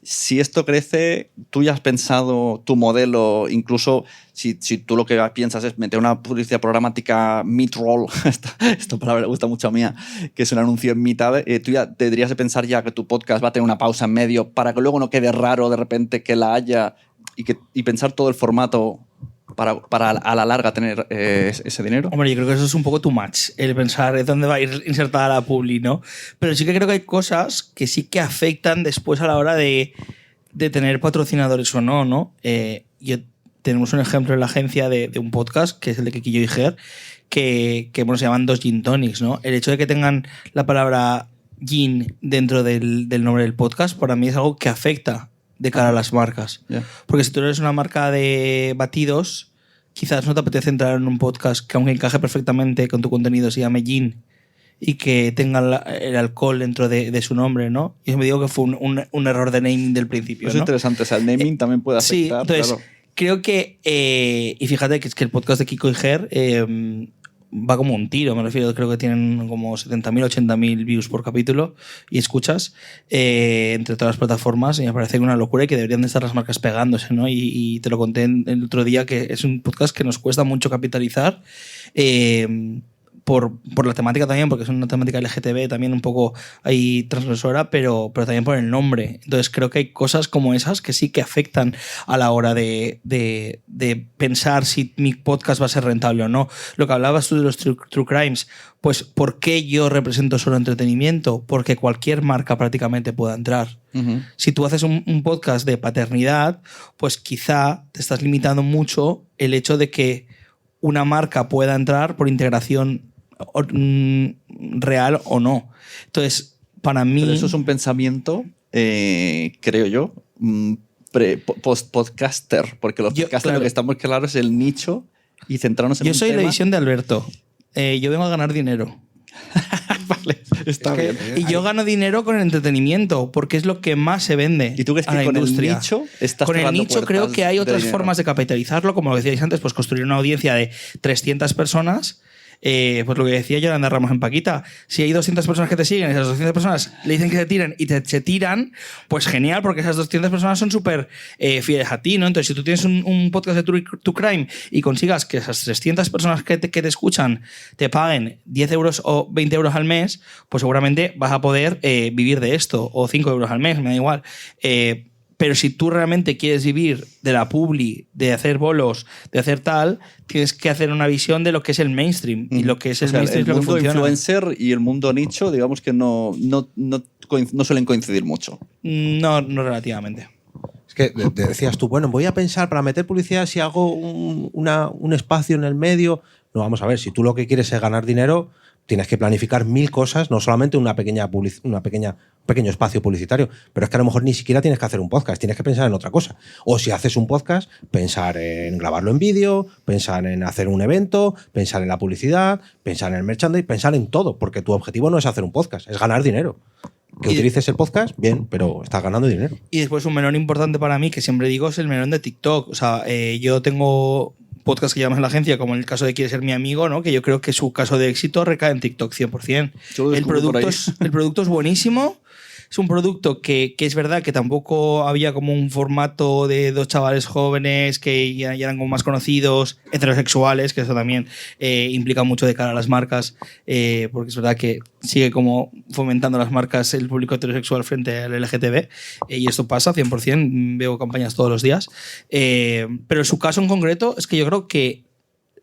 Si esto crece, tú ya has pensado tu modelo, incluso si tú lo que piensas es meter una publicidad programática mid-roll, esta palabra le gusta mucho a mía, que es un anuncio en mitad, tú ya tendrías que pensar ya que tu podcast va a tener una pausa en medio para que luego no quede raro de repente que la haya y pensar todo el formato para a la larga tener ese dinero. Hombre, yo creo que eso es un poco too much, el pensar dónde va a ir insertada la publi, ¿no? Pero sí que creo que hay cosas que sí que afectan después a la hora de tener patrocinadores o no, ¿no? Tenemos un ejemplo en la agencia de un podcast, que es el de Kikillo y Ger, que bueno, se llaman 2 Gin Tonics, ¿no? El hecho de que tengan la palabra gin dentro del nombre del podcast, para mí es algo que afecta de cara a las marcas. Yeah. Porque si tú eres una marca de batidos, quizás no te apetece entrar en un podcast que, aunque encaje perfectamente con tu contenido, se llame gin y que tenga el alcohol dentro de su nombre, ¿no? Y me digo que fue un error de naming del principio, Eso es interesante, o sea, el naming también puede afectar. Sí, entonces claro. creo que, y fíjate que es que el podcast de Kiko y Ger va como un tiro, me refiero, creo que tienen como 70.000, 80.000 views por capítulo y escuchas entre todas las plataformas, y me parece una locura y que deberían de estar las marcas pegándose, ¿no? Y te lo conté el otro día, que es un podcast que nos cuesta mucho capitalizar por la temática también, porque es una temática LGTB también un poco ahí transgresora, pero también por el nombre. Entonces creo que hay cosas como esas que sí que afectan a la hora de pensar si mi podcast va a ser rentable o no. Lo que hablabas tú de los true crimes, pues ¿por qué yo represento solo entretenimiento? Porque cualquier marca prácticamente pueda entrar. Uh-huh. Si tú haces un podcast de paternidad, pues quizá te estás limitando mucho el hecho de que una marca pueda entrar por integración real o no. Entonces, para mí... Pero eso es un pensamiento, creo yo, podcaster, porque los podcasters claro, lo que está muy claro es el nicho y centrarnos en yo un soy tema. La visión de Alberto. Yo vengo a ganar dinero. Vale, está bien. Y yo gano dinero con el entretenimiento, porque es lo que más se vende. ¿Y tú crees que con industria. El nicho estás con el nicho creo que hay otras dinero? Formas de capitalizarlo, como lo decíais antes, pues construir una audiencia de 300 personas pues lo que decía Yolanda Ramos en Paquita, si hay 200 personas que te siguen y esas 200 personas le dicen que se tiren y se tiran, pues genial, porque esas 200 personas son súper fieles a ti, ¿no? Entonces, si tú tienes un podcast de True Crime y consigas que esas 300 personas que te escuchan te paguen 10 euros o 20 euros al mes, pues seguramente vas a poder vivir de esto, o 5 euros al mes, me da igual. Pero si tú realmente quieres vivir de la publi, de hacer bolos, de hacer tal, tienes que hacer una visión de lo que es el mainstream. Y lo que es el mainstream es lo que funciona. El mundo influencer y el mundo nicho, digamos que no suelen coincidir mucho. No relativamente. Es que decías tú, bueno, voy a pensar para meter publicidad si hago un espacio en el medio. No, vamos a ver, si tú lo que quieres es ganar dinero, tienes que planificar 1000 cosas, no solamente un pequeño espacio publicitario, pero es que a lo mejor ni siquiera tienes que hacer un podcast, tienes que pensar en otra cosa. O si haces un podcast, pensar en grabarlo en vídeo, pensar en hacer un evento, pensar en la publicidad, pensar en el merchandising, pensar en todo, porque tu objetivo no es hacer un podcast, es ganar dinero. Que utilices el podcast, bien, pero estás ganando dinero. Y después un melón importante para mí, que siempre digo, es el melón de TikTok. O sea, yo tengo podcast que llamas en la agencia, como en el caso de Quiere ser mi amigo, ¿no? Que yo creo que su caso de éxito recae en TikTok 100%. El producto es buenísimo. Es un producto que es verdad que tampoco había como un formato de 2 chavales jóvenes que ya eran como más conocidos, heterosexuales, que eso también implica mucho de cara a las marcas, porque es verdad que sigue como fomentando las marcas el público heterosexual frente al LGTB, y esto pasa 100%, veo campañas todos los días. Pero su caso en concreto es que yo creo que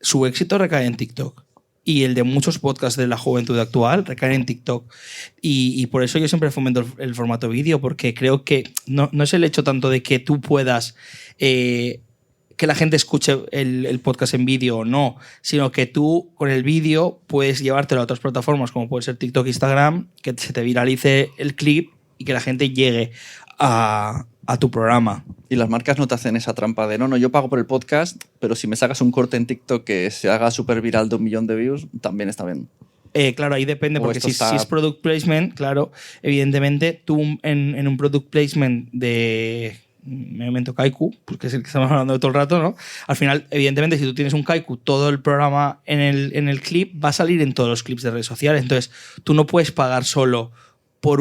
su éxito recae en TikTok. Y el de muchos podcasts de la juventud actual recaen en TikTok. Y por eso yo siempre fomento el formato vídeo, porque creo que no es el hecho tanto de que tú puedas que la gente escuche el podcast en vídeo o no, sino que tú con el vídeo puedes llevártelo a otras plataformas como puede ser TikTok, Instagram, que se te viralice el clip y que la gente llegue a tu programa. Y las marcas no te hacen esa trampa de no, yo pago por el podcast, pero si me sacas un corte en TikTok que se haga súper viral de 1 millón de views, también está bien. Claro, ahí depende, porque si es product placement, claro, evidentemente tú en un product placement de me invento Kaiku, porque es el que estamos hablando de todo el rato, ¿no? Al final, evidentemente, si tú tienes un Kaiku, todo el programa en el clip va a salir en todos los clips de redes sociales. Entonces, tú no puedes pagar solo por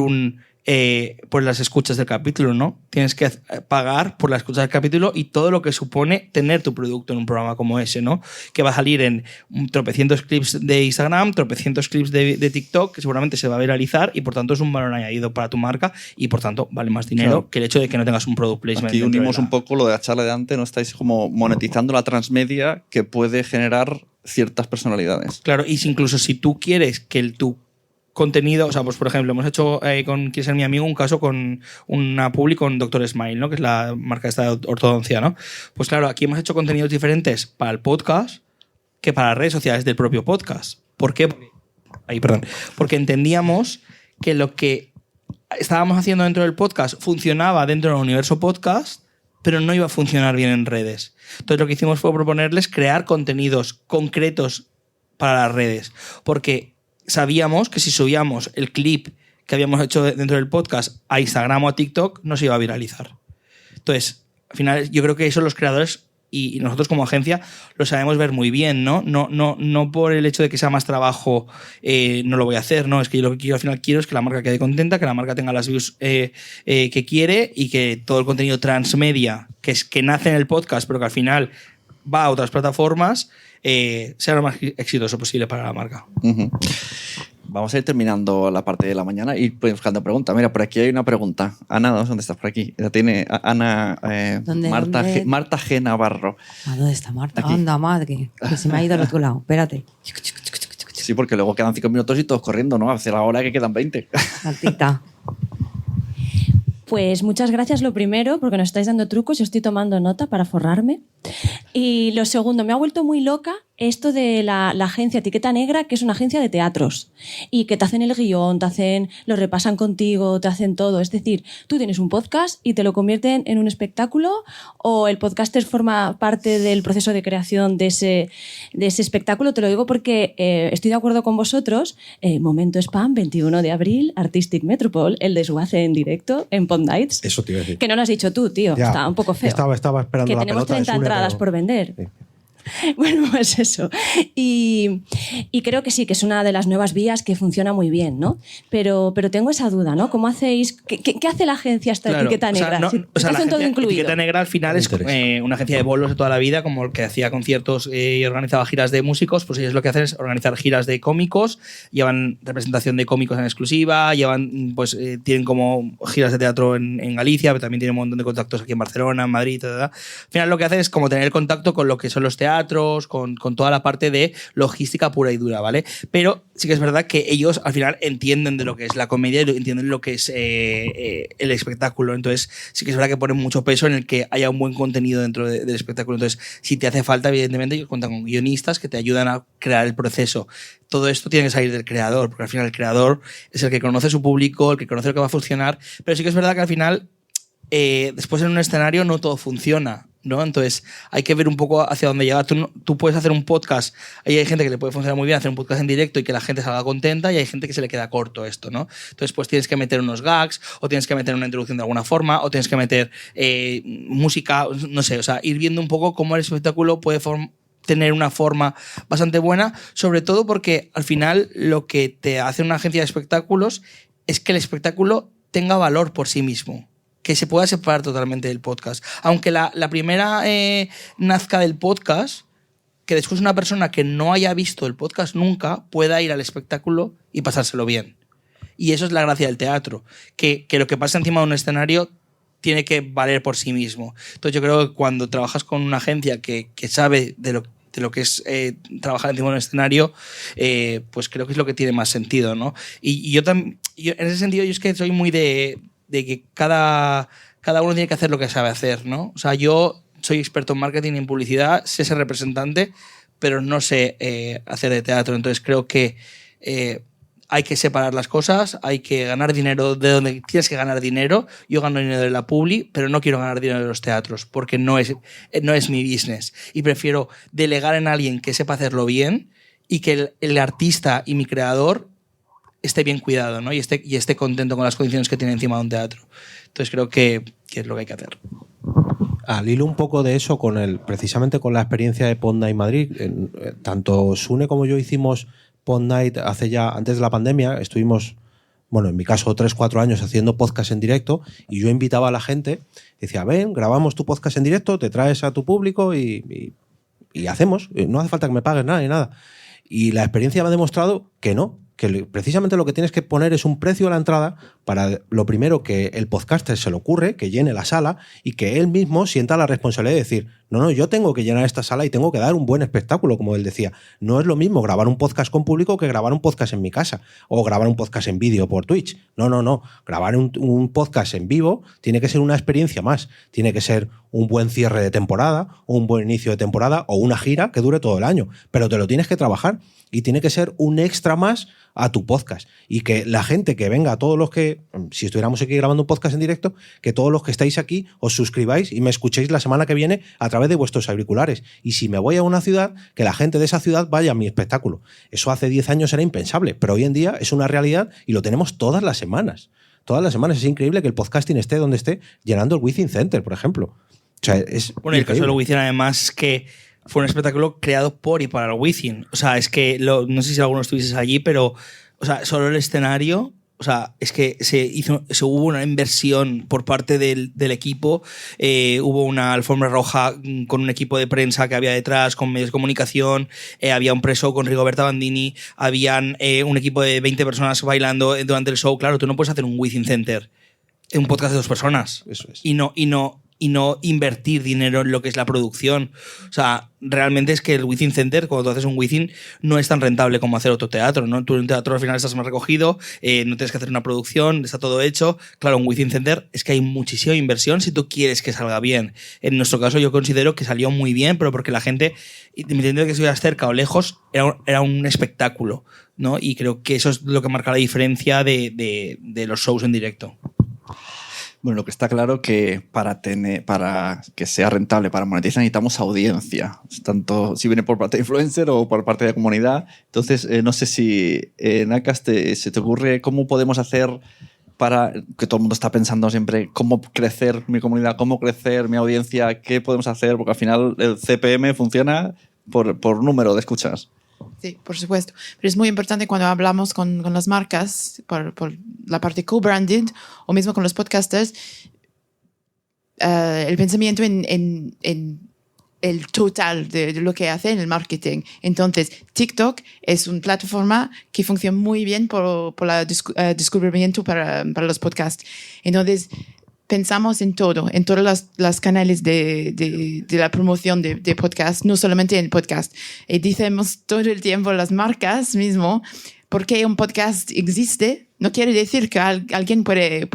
por las escuchas del capítulo, ¿no? Tienes que pagar por las escuchas del capítulo y todo lo que supone tener tu producto en un programa como ese, ¿no? Que va a salir en tropecientos clips de Instagram, tropecientos clips de TikTok, que seguramente se va a viralizar y por tanto es un valor añadido para tu marca y por tanto vale más dinero, claro, que el hecho de que no tengas un product placement. Aquí unimos un poco lo de la charla de antes, ¿no? Estáis como monetizando la transmedia que puede generar ciertas personalidades. Claro, y incluso si tú quieres que tu contenido, o sea, pues por ejemplo, hemos hecho con Quiere ser mi amigo un caso con una publi con Dr. Smile, ¿no? Que es la marca esta de ortodoncia, ¿no? Pues claro, aquí hemos hecho contenidos diferentes para el podcast que para las redes sociales del propio podcast. ¿Por qué? Porque entendíamos que lo que estábamos haciendo dentro del podcast funcionaba dentro del universo podcast, pero no iba a funcionar bien en redes. Entonces lo que hicimos fue proponerles crear contenidos concretos para las redes, porque sabíamos que si subíamos el clip que habíamos hecho dentro del podcast a Instagram o a TikTok, no se iba a viralizar. Entonces, al final, yo creo que eso los creadores y nosotros como agencia lo sabemos ver muy bien, ¿no? No por el hecho de que sea más trabajo no lo voy a hacer, ¿no? Es que yo lo que quiero al final quiero es que la marca quede contenta, que la marca tenga las views que quiere y que todo el contenido transmedia, que nace en el podcast, pero que al final va a otras plataformas, sea lo más exitoso posible para la marca. Uh-huh. Vamos a ir terminando la parte de la mañana y buscando preguntas. Mira, por aquí hay una pregunta. Ana, ¿dónde estás? Por aquí. La tiene Ana Marta G. Navarro. ¿Dónde está Marta? Aquí. Anda, madre, que se me ha ido al otro lado. Espérate. Sí, porque luego quedan 5 minutos y todos corriendo, ¿no? Hace la hora que quedan 20. Maldita. Pues muchas gracias, lo primero, porque nos estáis dando trucos, yo estoy tomando nota para forrarme. Y lo segundo, me ha vuelto muy loca esto de la agencia Etiqueta Negra, que es una agencia de teatros y que te hacen el guión, lo repasan contigo, te hacen todo. Es decir, tú tienes un podcast y te lo convierten en un espectáculo, o el podcaster forma parte del proceso de creación de ese espectáculo. Te lo digo porque estoy de acuerdo con vosotros. Momento Spam, 21 de abril, Artistic Metropole, el desguace en directo en Pod Nights. Eso te iba a decir. Que no lo has dicho tú, tío. Ya, está un poco feo. Estaba esperando que la tenemos pelota 30 de Sune, entradas pero... por vender. Sí. Bueno, pues eso. Y creo que sí, que es una de las nuevas vías que funciona muy bien, ¿no? Pero tengo esa duda, ¿no? ¿Cómo hacéis? ¿Qué hace la agencia esta etiqueta negra? La hacen todo incluido. Etiqueta negra al final es una agencia de bolos de toda la vida, como el que hacía conciertos y organizaba giras de músicos, pues ellos lo que hacen es organizar giras de cómicos, llevan representación de cómicos en exclusiva, tienen como giras de teatro en Galicia, pero también tienen un montón de contactos aquí en Barcelona, en Madrid, Al final lo que hacen es como tener contacto con lo que son los teatros, con toda la parte de logística pura y dura, ¿vale? Pero sí que es verdad que ellos al final entienden de lo que es la comedia y entienden lo que es el espectáculo. Entonces sí que es verdad que ponen mucho peso en el que haya un buen contenido dentro del espectáculo. Entonces, si te hace falta, evidentemente, ellos cuentan con guionistas que te ayudan a crear el proceso. Todo esto tiene que salir del creador, porque al final el creador es el que conoce su público, el que conoce lo que va a funcionar, pero sí que es verdad que al final después en un escenario no todo funciona, ¿no? Entonces hay que ver un poco hacia dónde llegar. Tú puedes hacer un podcast, ahí hay gente que le puede funcionar muy bien hacer un podcast en directo y que la gente salga contenta, y hay gente que se le queda corto esto, ¿no? Entonces pues tienes que meter unos gags, o tienes que meter una introducción de alguna forma, o tienes que meter música, no sé, o sea, ir viendo un poco cómo el espectáculo puede tener una forma bastante buena, sobre todo porque al final lo que te hace una agencia de espectáculos es que el espectáculo tenga valor por sí mismo, que se pueda separar totalmente del podcast. Aunque la primera nazca del podcast, que después una persona que no haya visto el podcast nunca pueda ir al espectáculo y pasárselo bien. Y eso es la gracia del teatro, que lo que pasa encima de un escenario tiene que valer por sí mismo. Entonces yo creo que cuando trabajas con una agencia que sabe de lo que es trabajar encima de un escenario, pues creo que es lo que tiene más sentido, ¿no? Y yo en ese sentido, yo es que soy muy de que cada uno tiene que hacer lo que sabe hacer, ¿no? O sea, yo soy experto en marketing y en publicidad, sé ser representante, pero no sé hacer de teatro. Entonces creo que hay que separar las cosas, hay que ganar dinero de donde tienes que ganar dinero. Yo gano dinero de la publi, pero no quiero ganar dinero de los teatros, porque no es mi business. Y prefiero delegar en alguien que sepa hacerlo bien y que el artista y mi creador esté bien cuidado, ¿no? y esté contento con las condiciones que tiene encima de un teatro. Entonces creo que es lo que hay que hacer. Al hilo un poco de eso, precisamente con la experiencia de Pod Night Madrid, tanto Sune como yo hicimos Pod Night antes de la pandemia. Estuvimos, bueno, en mi caso 3-4 años haciendo podcast en directo, y yo invitaba a la gente, decía, ven, grabamos tu podcast en directo, te traes a tu público y hacemos, no hace falta que me pagues nada ni nada. Y la experiencia me ha demostrado que no, que precisamente lo que tienes que poner es un precio a la entrada para, lo primero, que el podcaster se le ocurre, que llene la sala y que él mismo sienta la responsabilidad de decir, no, yo tengo que llenar esta sala y tengo que dar un buen espectáculo, como él decía. No es lo mismo grabar un podcast con público que grabar un podcast en mi casa o grabar un podcast en vídeo por Twitch. No. Grabar un podcast en vivo tiene que ser una experiencia más. Tiene que ser un buen cierre de temporada o un buen inicio de temporada o una gira que dure todo el año. Pero te lo tienes que trabajar y tiene que ser un extra más a tu podcast. Y que la gente que venga, todos los que, si estuviéramos aquí grabando un podcast en directo, que todos los que estáis aquí os suscribáis y me escuchéis la semana que viene a través de vuestros auriculares. Y si me voy a una ciudad, que la gente de esa ciudad vaya a mi espectáculo. Eso hace 10 años era impensable, pero hoy en día es una realidad y lo tenemos todas las semanas. Todas las semanas. Es increíble que el podcasting esté donde esté, llenando el Within Center, por ejemplo. O sea, es bueno, el caso del Within, además, que fue un espectáculo creado por y para el Within. O sea, es que no sé si alguno estuvieses allí, pero o sea, solo el escenario, o sea, es que hubo una inversión por parte del equipo. Hubo una alfombra roja con un equipo de prensa que había detrás, con medios de comunicación. Había un pre-show con Rigoberta Bandini. Habían un equipo de 20 personas bailando durante el show. Claro, tú no puedes hacer un Within Center en un podcast de 2 personas. Eso es. Y no invertir dinero en lo que es la producción. O sea, realmente es que el Within Center, cuando tú haces un Within, no es tan rentable como hacer otro teatro, ¿no? Tú en un teatro al final estás más recogido, no tienes que hacer una producción, está todo hecho. Claro, un Within Center es que hay muchísima inversión si tú quieres que salga bien. En nuestro caso yo considero que salió muy bien, pero porque la gente, independientemente de que estuvieras cerca o lejos, era un espectáculo, ¿no? Y creo que eso es lo que marca la diferencia de los shows en directo. Bueno, lo que está claro que para que sea rentable, para monetizar, necesitamos audiencia, tanto si viene por parte de influencer o por parte de la comunidad. Entonces, no sé si Nakas se te ocurre cómo podemos hacer para que todo el mundo está pensando siempre cómo crecer mi comunidad, cómo crecer mi audiencia, qué podemos hacer, porque al final el CPM funciona por número de escuchas. Sí, por supuesto. Pero es muy importante cuando hablamos con las marcas, por la parte co-branded, o mismo con los podcasters, el pensamiento en el total de lo que hace en el marketing. Entonces, TikTok es una plataforma que funciona muy bien por el descubrimiento para los podcasts. Entonces, pensamos en todo, en todos los canales de la promoción de podcast, no solamente en el podcast. Y decimos todo el tiempo las marcas mismo, porque un podcast existe, no quiere decir que alguien puede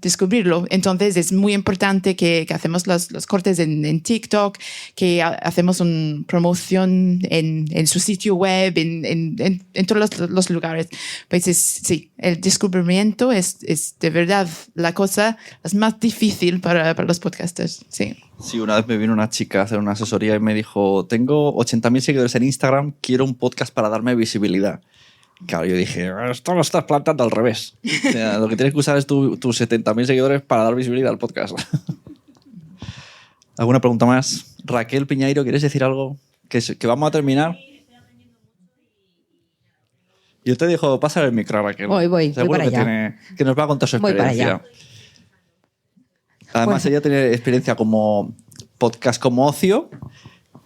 descubrirlo. Entonces es muy importante que hacemos los cortes en TikTok, que hacemos una promoción en su sitio web, en todos los lugares. Pues sí, el descubrimiento es de verdad la cosa más difícil para los podcasters. Sí. Sí, una vez me vino una chica a hacer una asesoría y me dijo, tengo 80.000 seguidores en Instagram, quiero un podcast para darme visibilidad. Claro, yo dije, esto lo estás planteando al revés. O sea, lo que tienes que usar es tus 70.000 seguidores para dar visibilidad al podcast. ¿Alguna pregunta más? Raquel Piñeiro, ¿quieres decir algo? Que vamos a terminar. Yo te dejo pasar el micro, Raquel. Voy Seguro para que, allá. que nos va a contar su Voy para experiencia. allá. Además, ella tiene experiencia como podcast como ocio,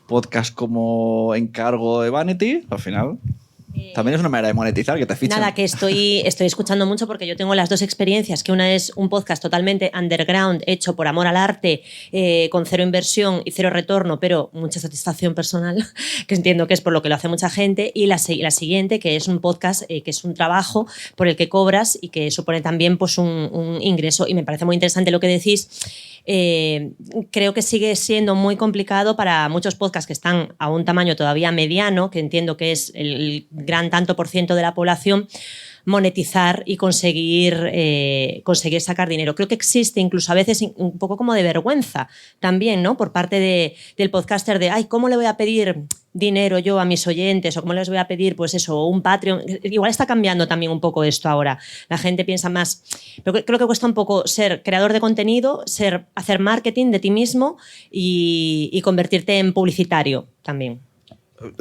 podcast como encargo de Vanity, al final. También es una manera de monetizar, que te fichan. Nada, que estoy escuchando mucho porque yo tengo las dos experiencias, que una es un podcast totalmente underground, hecho por amor al arte, con cero inversión y cero retorno, pero mucha satisfacción personal, que entiendo que es por lo que lo hace mucha gente, y la siguiente, que es un podcast, que es un trabajo por el que cobras y que supone también pues, un ingreso. Y me parece muy interesante lo que decís. Creo que sigue siendo muy complicado para muchos podcasts que están a un tamaño todavía mediano, que entiendo que es el gran tanto por ciento de la población, monetizar y conseguir sacar dinero. Creo que existe incluso a veces un poco como de vergüenza también, ¿no? Por parte del podcaster de, ay, ¿cómo le voy a pedir dinero yo a mis oyentes? O ¿cómo les voy a pedir, pues eso, un Patreon? Igual está cambiando también un poco esto ahora. La gente piensa más... Pero creo que cuesta un poco ser creador de contenido, hacer marketing de ti mismo y convertirte en publicitario también.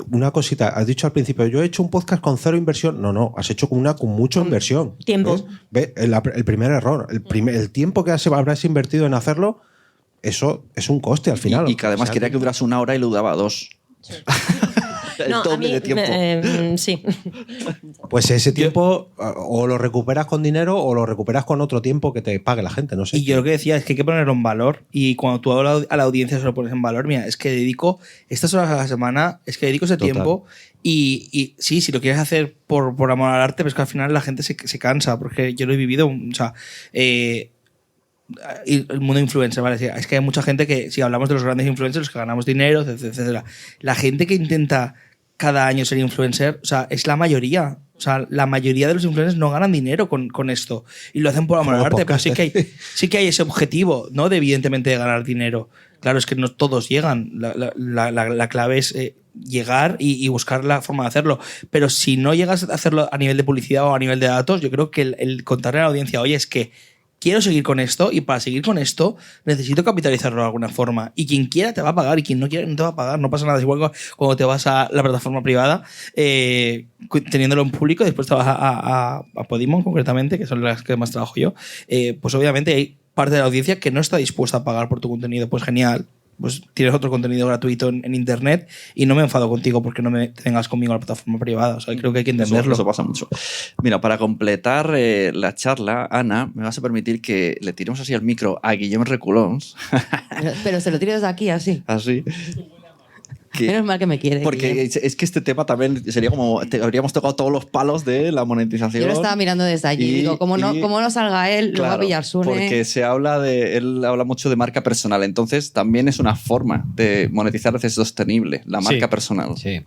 Una cosita, has dicho al principio, yo he hecho un podcast con cero inversión. No, has hecho una con mucha inversión. Tiempo. ¿Ves? El primer error. El tiempo que habrás invertido en hacerlo, eso es un coste al final. Y que además quería que durase 1 hora y lo daba 2. Sí. El doble de tiempo. Sí. Pues ese tiempo o lo recuperas con dinero o lo recuperas con otro tiempo que te pague la gente, no sé. Y yo lo que decía es que hay que ponerlo en valor, y cuando tú a la audiencia se lo pones en valor, mira, es que dedico estas horas a la semana, es que dedico ese tiempo, y sí, si lo quieres hacer por amor al arte, pues que al final la gente se cansa, porque yo lo he vivido, o sea, y el mundo influencer, ¿vale? Es que hay mucha gente que, si hablamos de los grandes influencers, los que ganamos dinero, etcétera, la gente que intenta cada año ser influencer, o sea, es la mayoría. O sea, la mayoría de los influencers no ganan dinero con esto. Y lo hacen por amor al arte, pero sí que hay ese objetivo, ¿no? De, evidentemente, de ganar dinero. Claro, es que no todos llegan. La clave es llegar y buscar la forma de hacerlo. Pero si no llegas a hacerlo a nivel de publicidad o a nivel de datos, yo creo que el contarle a la audiencia, oye, es que quiero seguir con esto, y para seguir con esto necesito capitalizarlo de alguna forma, y quien quiera te va a pagar y quien no quiera no te va a pagar, no pasa nada. Es igual cuando te vas a la plataforma privada, teniéndolo en público, después te vas a Podimo concretamente, que son las que más trabajo yo, pues obviamente hay parte de la audiencia que no está dispuesta a pagar por tu contenido. Pues genial, pues tienes otro contenido gratuito en internet, y no me enfado contigo porque no me tengas conmigo a la plataforma privada. O sea, creo que hay que entenderlo. Eso pasa mucho. Mira, para completar la charla, Ana, me vas a permitir que le tiremos así al micro a Guillem Reculons. Pero se lo tiro desde aquí, así. Así. Menos mal que me quiere. Porque Guillem. es que este tema también sería como... habríamos tocado todos los palos de la monetización. Yo lo estaba mirando desde allí. Digo, como no salga él, claro, lo va a pillar Sune. Porque él habla mucho de marca personal. Entonces, también es una forma de monetizar a veces sostenible, la marca personal. Sí.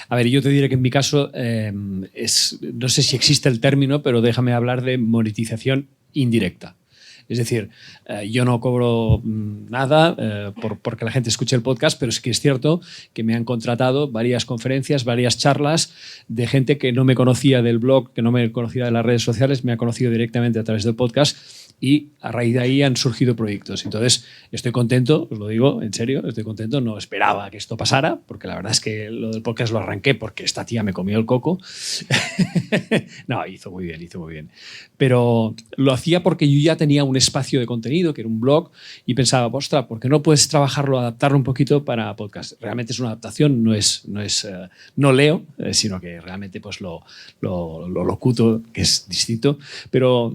A ver, yo te diré que en mi caso, no sé si existe el término, pero déjame hablar de monetización indirecta. Es decir, yo no cobro nada porque la gente escuche el podcast, pero sí que es cierto que me han contratado varias conferencias, varias charlas de gente que no me conocía del blog, que no me conocía de las redes sociales, me ha conocido directamente a través del podcast y a raíz de ahí han surgido proyectos. Entonces, estoy contento, os lo digo en serio, estoy contento. No esperaba que esto pasara, porque la verdad es que lo del podcast lo arranqué porque esta tía me comió el coco. No, hizo muy bien. Pero lo hacía porque yo ya tenía un espacio de contenido, que era un blog, y pensaba, ostras, ¿por qué no puedes trabajarlo, adaptarlo un poquito para podcast? Realmente es una adaptación, no leo, sino que realmente pues lo locuto, que es distinto, pero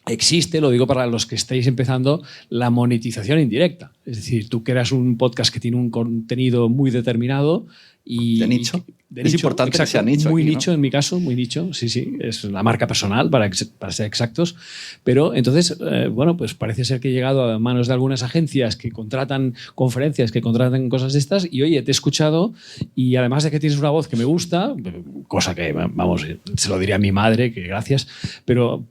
existe, lo digo para los que estáis empezando, la monetización indirecta. Es decir, tú creas un podcast que tiene un contenido muy determinado y... ¿De nicho? Es importante que sea nicho. Muy aquí, nicho, ¿no? en mi caso, muy nicho. Sí, es la marca personal, para ser exactos. Pero entonces, bueno, pues parece ser que he llegado a manos de algunas agencias que contratan conferencias, que contratan cosas de estas, y oye, te he escuchado y además de que tienes una voz que me gusta, cosa que, vamos, se lo diría a mi madre, que gracias, pero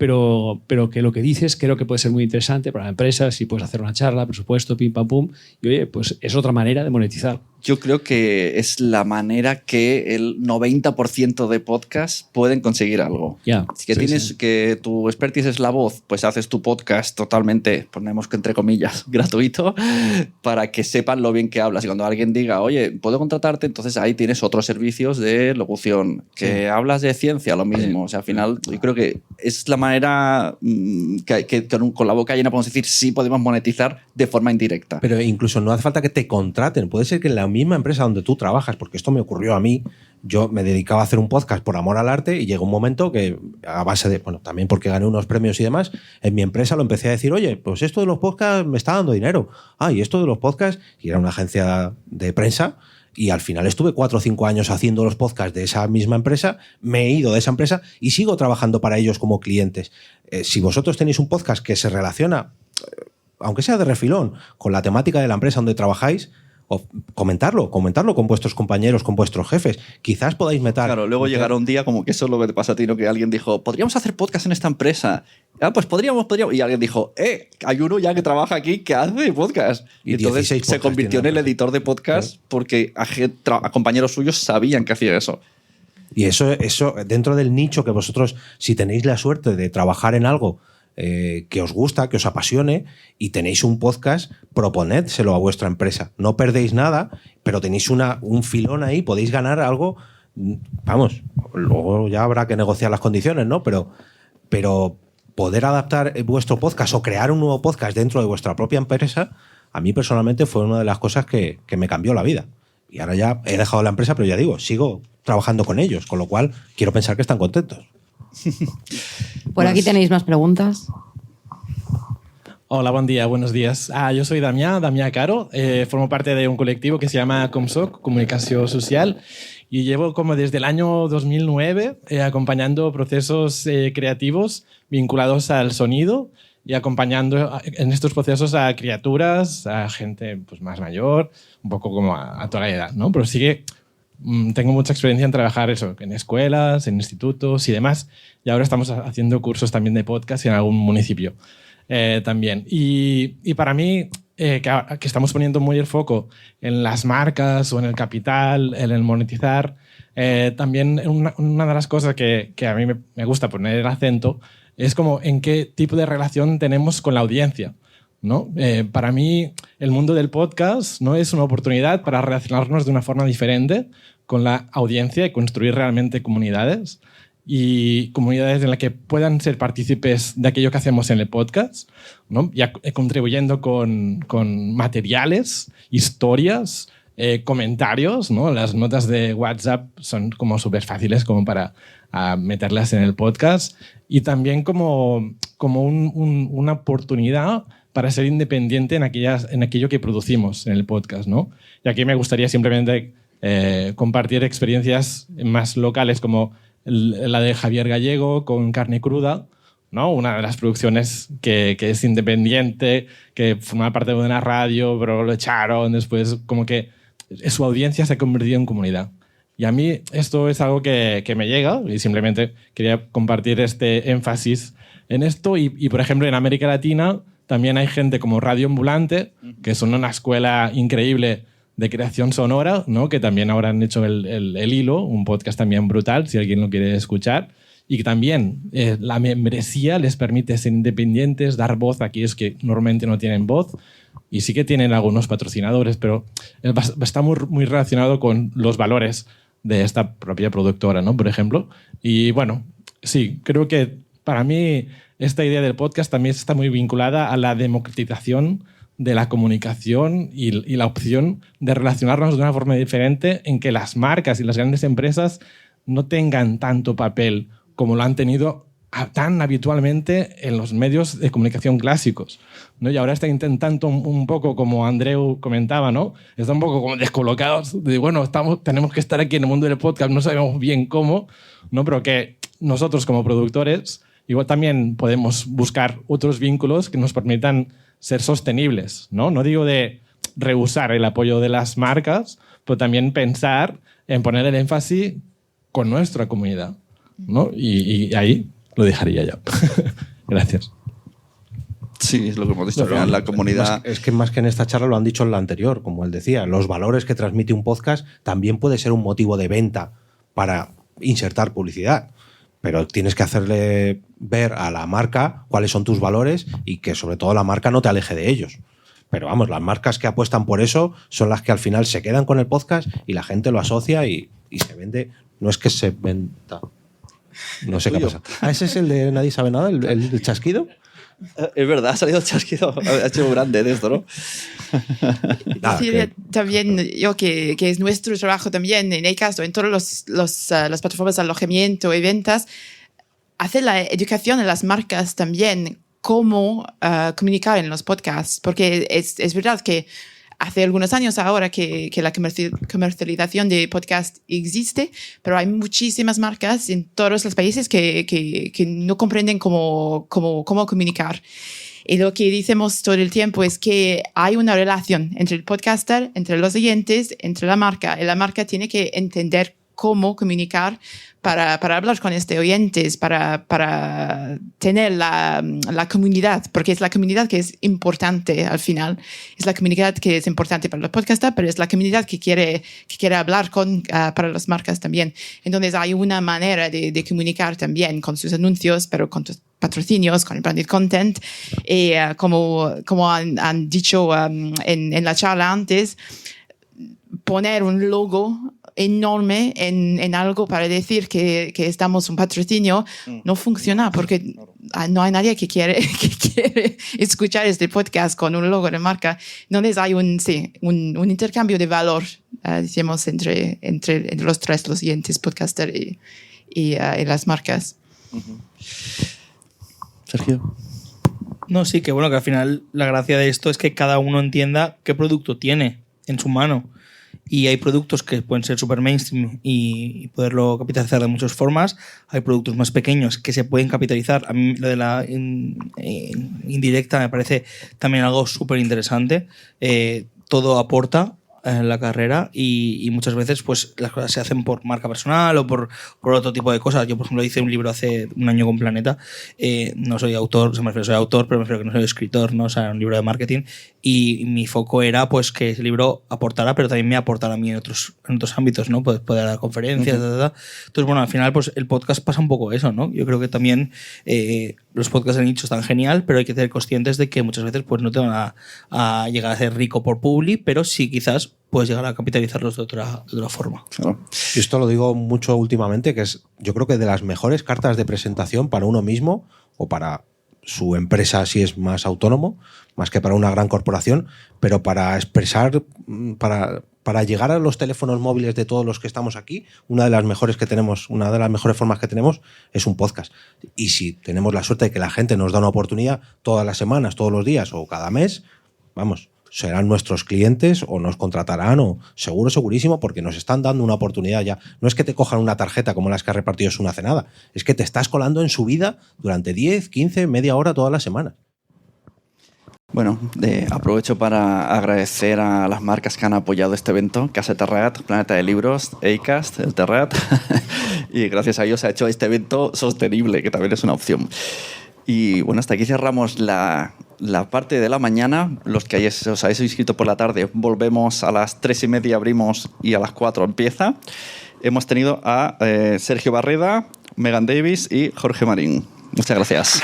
que lo que dices creo que puede ser muy interesante para la empresa, si puedes hacer una charla, presupuesto, pim, pam, pum, y oye, pues es otra manera de monetizar. Yo creo que es la manera que el 90% de podcasts pueden conseguir algo. Ya, Si que tienes que tu expertise es la voz, pues haces tu podcast totalmente, ponemos que entre comillas, gratuito, para que sepan lo bien que hablas. Y cuando alguien diga, oye, ¿puedo contratarte? Entonces ahí tienes otros servicios de locución. Que hablas de ciencia, lo mismo. O sea, al final, yo creo que es la manera que con la boca llena podemos decir sí podemos monetizar de forma indirecta. Pero incluso no hace falta que te contraten. Puede ser que en la misma empresa donde tú trabajas, porque esto me ocurrió a mí. Yo me dedicaba a hacer un podcast por amor al arte y llegó un momento que, a base de, bueno, también porque gané unos premios y demás, en mi empresa lo empecé a decir, oye, pues esto de los podcasts me está dando dinero. Y esto de los podcasts, y era una agencia de prensa, y al final estuve 4 o 5 años haciendo los podcasts de esa misma empresa, me he ido de esa empresa y sigo trabajando para ellos como clientes. Si vosotros tenéis un podcast que se relaciona, aunque sea de refilón, con la temática de la empresa donde trabajáis, o comentarlo con vuestros compañeros, con vuestros jefes. Quizás podáis meter... Claro, luego llegará un día como que eso es lo que te pasa a ti, ¿no? Que alguien dijo, ¿podríamos hacer podcast en esta empresa? Pues podríamos. Y alguien dijo, hay uno ya que trabaja aquí que hace podcast. Y entonces se convirtió en el editor de podcast porque a compañeros suyos sabían que hacía eso. Y eso, dentro del nicho que vosotros, si tenéis la suerte de trabajar en algo que os gusta, que os apasione y tenéis un podcast, proponédselo a vuestra empresa. No perdéis nada, pero tenéis un filón ahí, podéis ganar algo. Vamos, luego ya habrá que negociar las condiciones, ¿no? Pero poder adaptar vuestro podcast o crear un nuevo podcast dentro de vuestra propia empresa, a mí personalmente fue una de las cosas que me cambió la vida. Y ahora ya he dejado la empresa, pero ya digo, sigo trabajando con ellos, con lo cual quiero pensar que están contentos. Por aquí tenéis más preguntas. Hola, buen día, buenos días. Yo soy Damià Caro, formo parte de un colectivo que se llama Comsoc, Comunicación Social, y llevo como desde el año 2009 acompañando procesos creativos vinculados al sonido y acompañando en estos procesos a criaturas, a gente pues, más mayor, un poco como a toda la edad, ¿no? Pero sí que tengo mucha experiencia en trabajar eso, en escuelas, en institutos y demás, y ahora estamos haciendo cursos también de podcast en algún municipio también. Y para mí, que estamos poniendo muy el foco en las marcas o en el capital, en el monetizar, también una de las cosas que a mí me gusta poner el acento es como en qué tipo de relación tenemos con la audiencia, ¿no? Para mí, el mundo del podcast no es una oportunidad para relacionarnos de una forma diferente con la audiencia y construir realmente comunidades y comunidades en las que puedan ser partícipes de aquello que hacemos en el podcast, ¿no? Ya contribuyendo con materiales, historias, comentarios, ¿no? Las notas de WhatsApp son como súper fáciles como para meterlas en el podcast y también como una oportunidad para ser independiente en aquello que producimos en el podcast, ¿no? Y aquí me gustaría simplemente compartir experiencias más locales como la de Javier Gallego con Carne Cruda, ¿no? Una de las producciones que es independiente, que formaba parte de una radio, pero lo echaron después, como que su audiencia se ha convertido en comunidad. Y a mí esto es algo que me llega y simplemente quería compartir este énfasis en esto. Y, por ejemplo, en América Latina también hay gente como Radio Ambulante, que son una escuela increíble de creación sonora, ¿no? Que también ahora han hecho el Hilo, un podcast también brutal, si alguien lo quiere escuchar. Y que también la membresía les permite ser independientes, dar voz a aquellos que normalmente no tienen voz. Y sí que tienen algunos patrocinadores, pero está muy relacionado con los valores de esta propia productora, ¿no? Por ejemplo. Y bueno, sí, creo que para mí esta idea del podcast también está muy vinculada a la democratización de la comunicación y la opción de relacionarnos de una forma diferente en que las marcas y las grandes empresas no tengan tanto papel como lo han tenido tan habitualmente en los medios de comunicación clásicos, ¿no? Y ahora está intentando un poco, como Andreu comentaba, ¿no? Está un poco como descolocados de, bueno, tenemos que estar aquí en el mundo del podcast, no sabemos bien cómo, ¿no? Pero que nosotros como productores igual también podemos buscar otros vínculos que nos permitan ser sostenibles, ¿no? No digo de rehusar el apoyo de las marcas, pero también pensar en poner el énfasis con nuestra comunidad, ¿no? Y ahí lo dejaría ya. Gracias. Sí, es lo que hemos dicho. Al final, la comunidad... Es que más que en esta charla lo han dicho en la anterior, como él decía, los valores que transmite un podcast también puede ser un motivo de venta para insertar publicidad, pero tienes que hacerle ver a la marca cuáles son tus valores y que sobre todo la marca no te aleje de ellos. Pero vamos, las marcas que apuestan por eso son las que al final se quedan con el podcast y la gente lo asocia y se vende. No es que se venda... No sé qué pasa. ¿Ese es el de Nadie sabe nada? ¿El chasquido? Es verdad, ha salido el chasquido. Ha hecho grande de esto, ¿no? También yo que es nuestro trabajo también en Acast o en todas las plataformas de alojamiento y ventas, hacer la educación en las marcas también, cómo comunicar en los podcasts, porque es verdad que hace algunos años ahora que la comercialización de podcast existe, pero hay muchísimas marcas en todos los países que no comprenden cómo comunicar. Y lo que decimos todo el tiempo es que hay una relación entre el podcaster, entre los oyentes, entre la marca. Y la marca tiene que entender cómo comunicar para hablar con estos oyentes, para tener la comunidad, porque es la comunidad que es importante al final. Es la comunidad que es importante para los podcasters, pero es la comunidad que quiere hablar para las marcas también. Entonces hay una manera de comunicar también con sus anuncios, pero con tus patrocinios, con el branded content. Y como han dicho en la charla antes, poner un logo enorme en algo para decir que estamos un patrocinio no funciona, porque no hay nadie que quiere escuchar este podcast con un logo de marca. Entonces hay un intercambio de valor, decimos, entre los tres, los oyentes, podcaster y las marcas. Sergio. No, sí, que bueno, que al final la gracia de esto es que cada uno entienda qué producto tiene en su mano. Y hay productos que pueden ser súper mainstream y poderlo capitalizar de muchas formas. Hay productos más pequeños que se pueden capitalizar. A mí lo de la indirecta me parece también algo súper interesante. Todo aporta en la carrera y muchas veces pues las cosas se hacen por marca personal o por otro tipo de cosas. Yo, por ejemplo, hice un libro hace un año con Planeta. No soy autor, soy autor, pero me refiero que no soy escritor, ¿no? O sea, un libro de marketing. Y mi foco era pues que ese libro aportara, pero también me aportara a mí en otros ámbitos, ¿no? Poder dar conferencias, Entonces, bueno, al final pues el podcast pasa un poco eso, ¿no? Yo creo que también los podcasts de nicho están genial, pero hay que ser conscientes de que muchas veces pues no te van a llegar a ser rico por publi, pero sí quizás puedes llegar a capitalizarlos de otra forma. Claro. Y esto lo digo mucho últimamente, que es, yo creo que de las mejores cartas de presentación para uno mismo o para su empresa si es más autónomo, más que para una gran corporación, pero para expresar, para llegar a los teléfonos móviles de todos los que estamos aquí, una de las mejores formas que tenemos es un podcast. Y si tenemos la suerte de que la gente nos da una oportunidad todas las semanas, todos los días o cada mes, vamos, serán nuestros clientes o nos contratarán o segurísimo, porque nos están dando una oportunidad ya. No es que te cojan una tarjeta como las que ha repartido Sun hace nada, es que te estás colando en su vida durante 10, 15, media hora todas las semanas. Bueno, aprovecho para agradecer a las marcas que han apoyado este evento, Casa Terrat, Planeta de Libros, Acast, el Terrat, y gracias a ellos se ha hecho este evento sostenible, que también es una opción. Y bueno, hasta aquí cerramos la parte de la mañana. Los que os habéis inscrito por la tarde, volvemos a las 3:30, abrimos, y a las 4 empieza. Hemos tenido a Sergio Barreda, Megan Davis y Jorge Marín. Muchas gracias.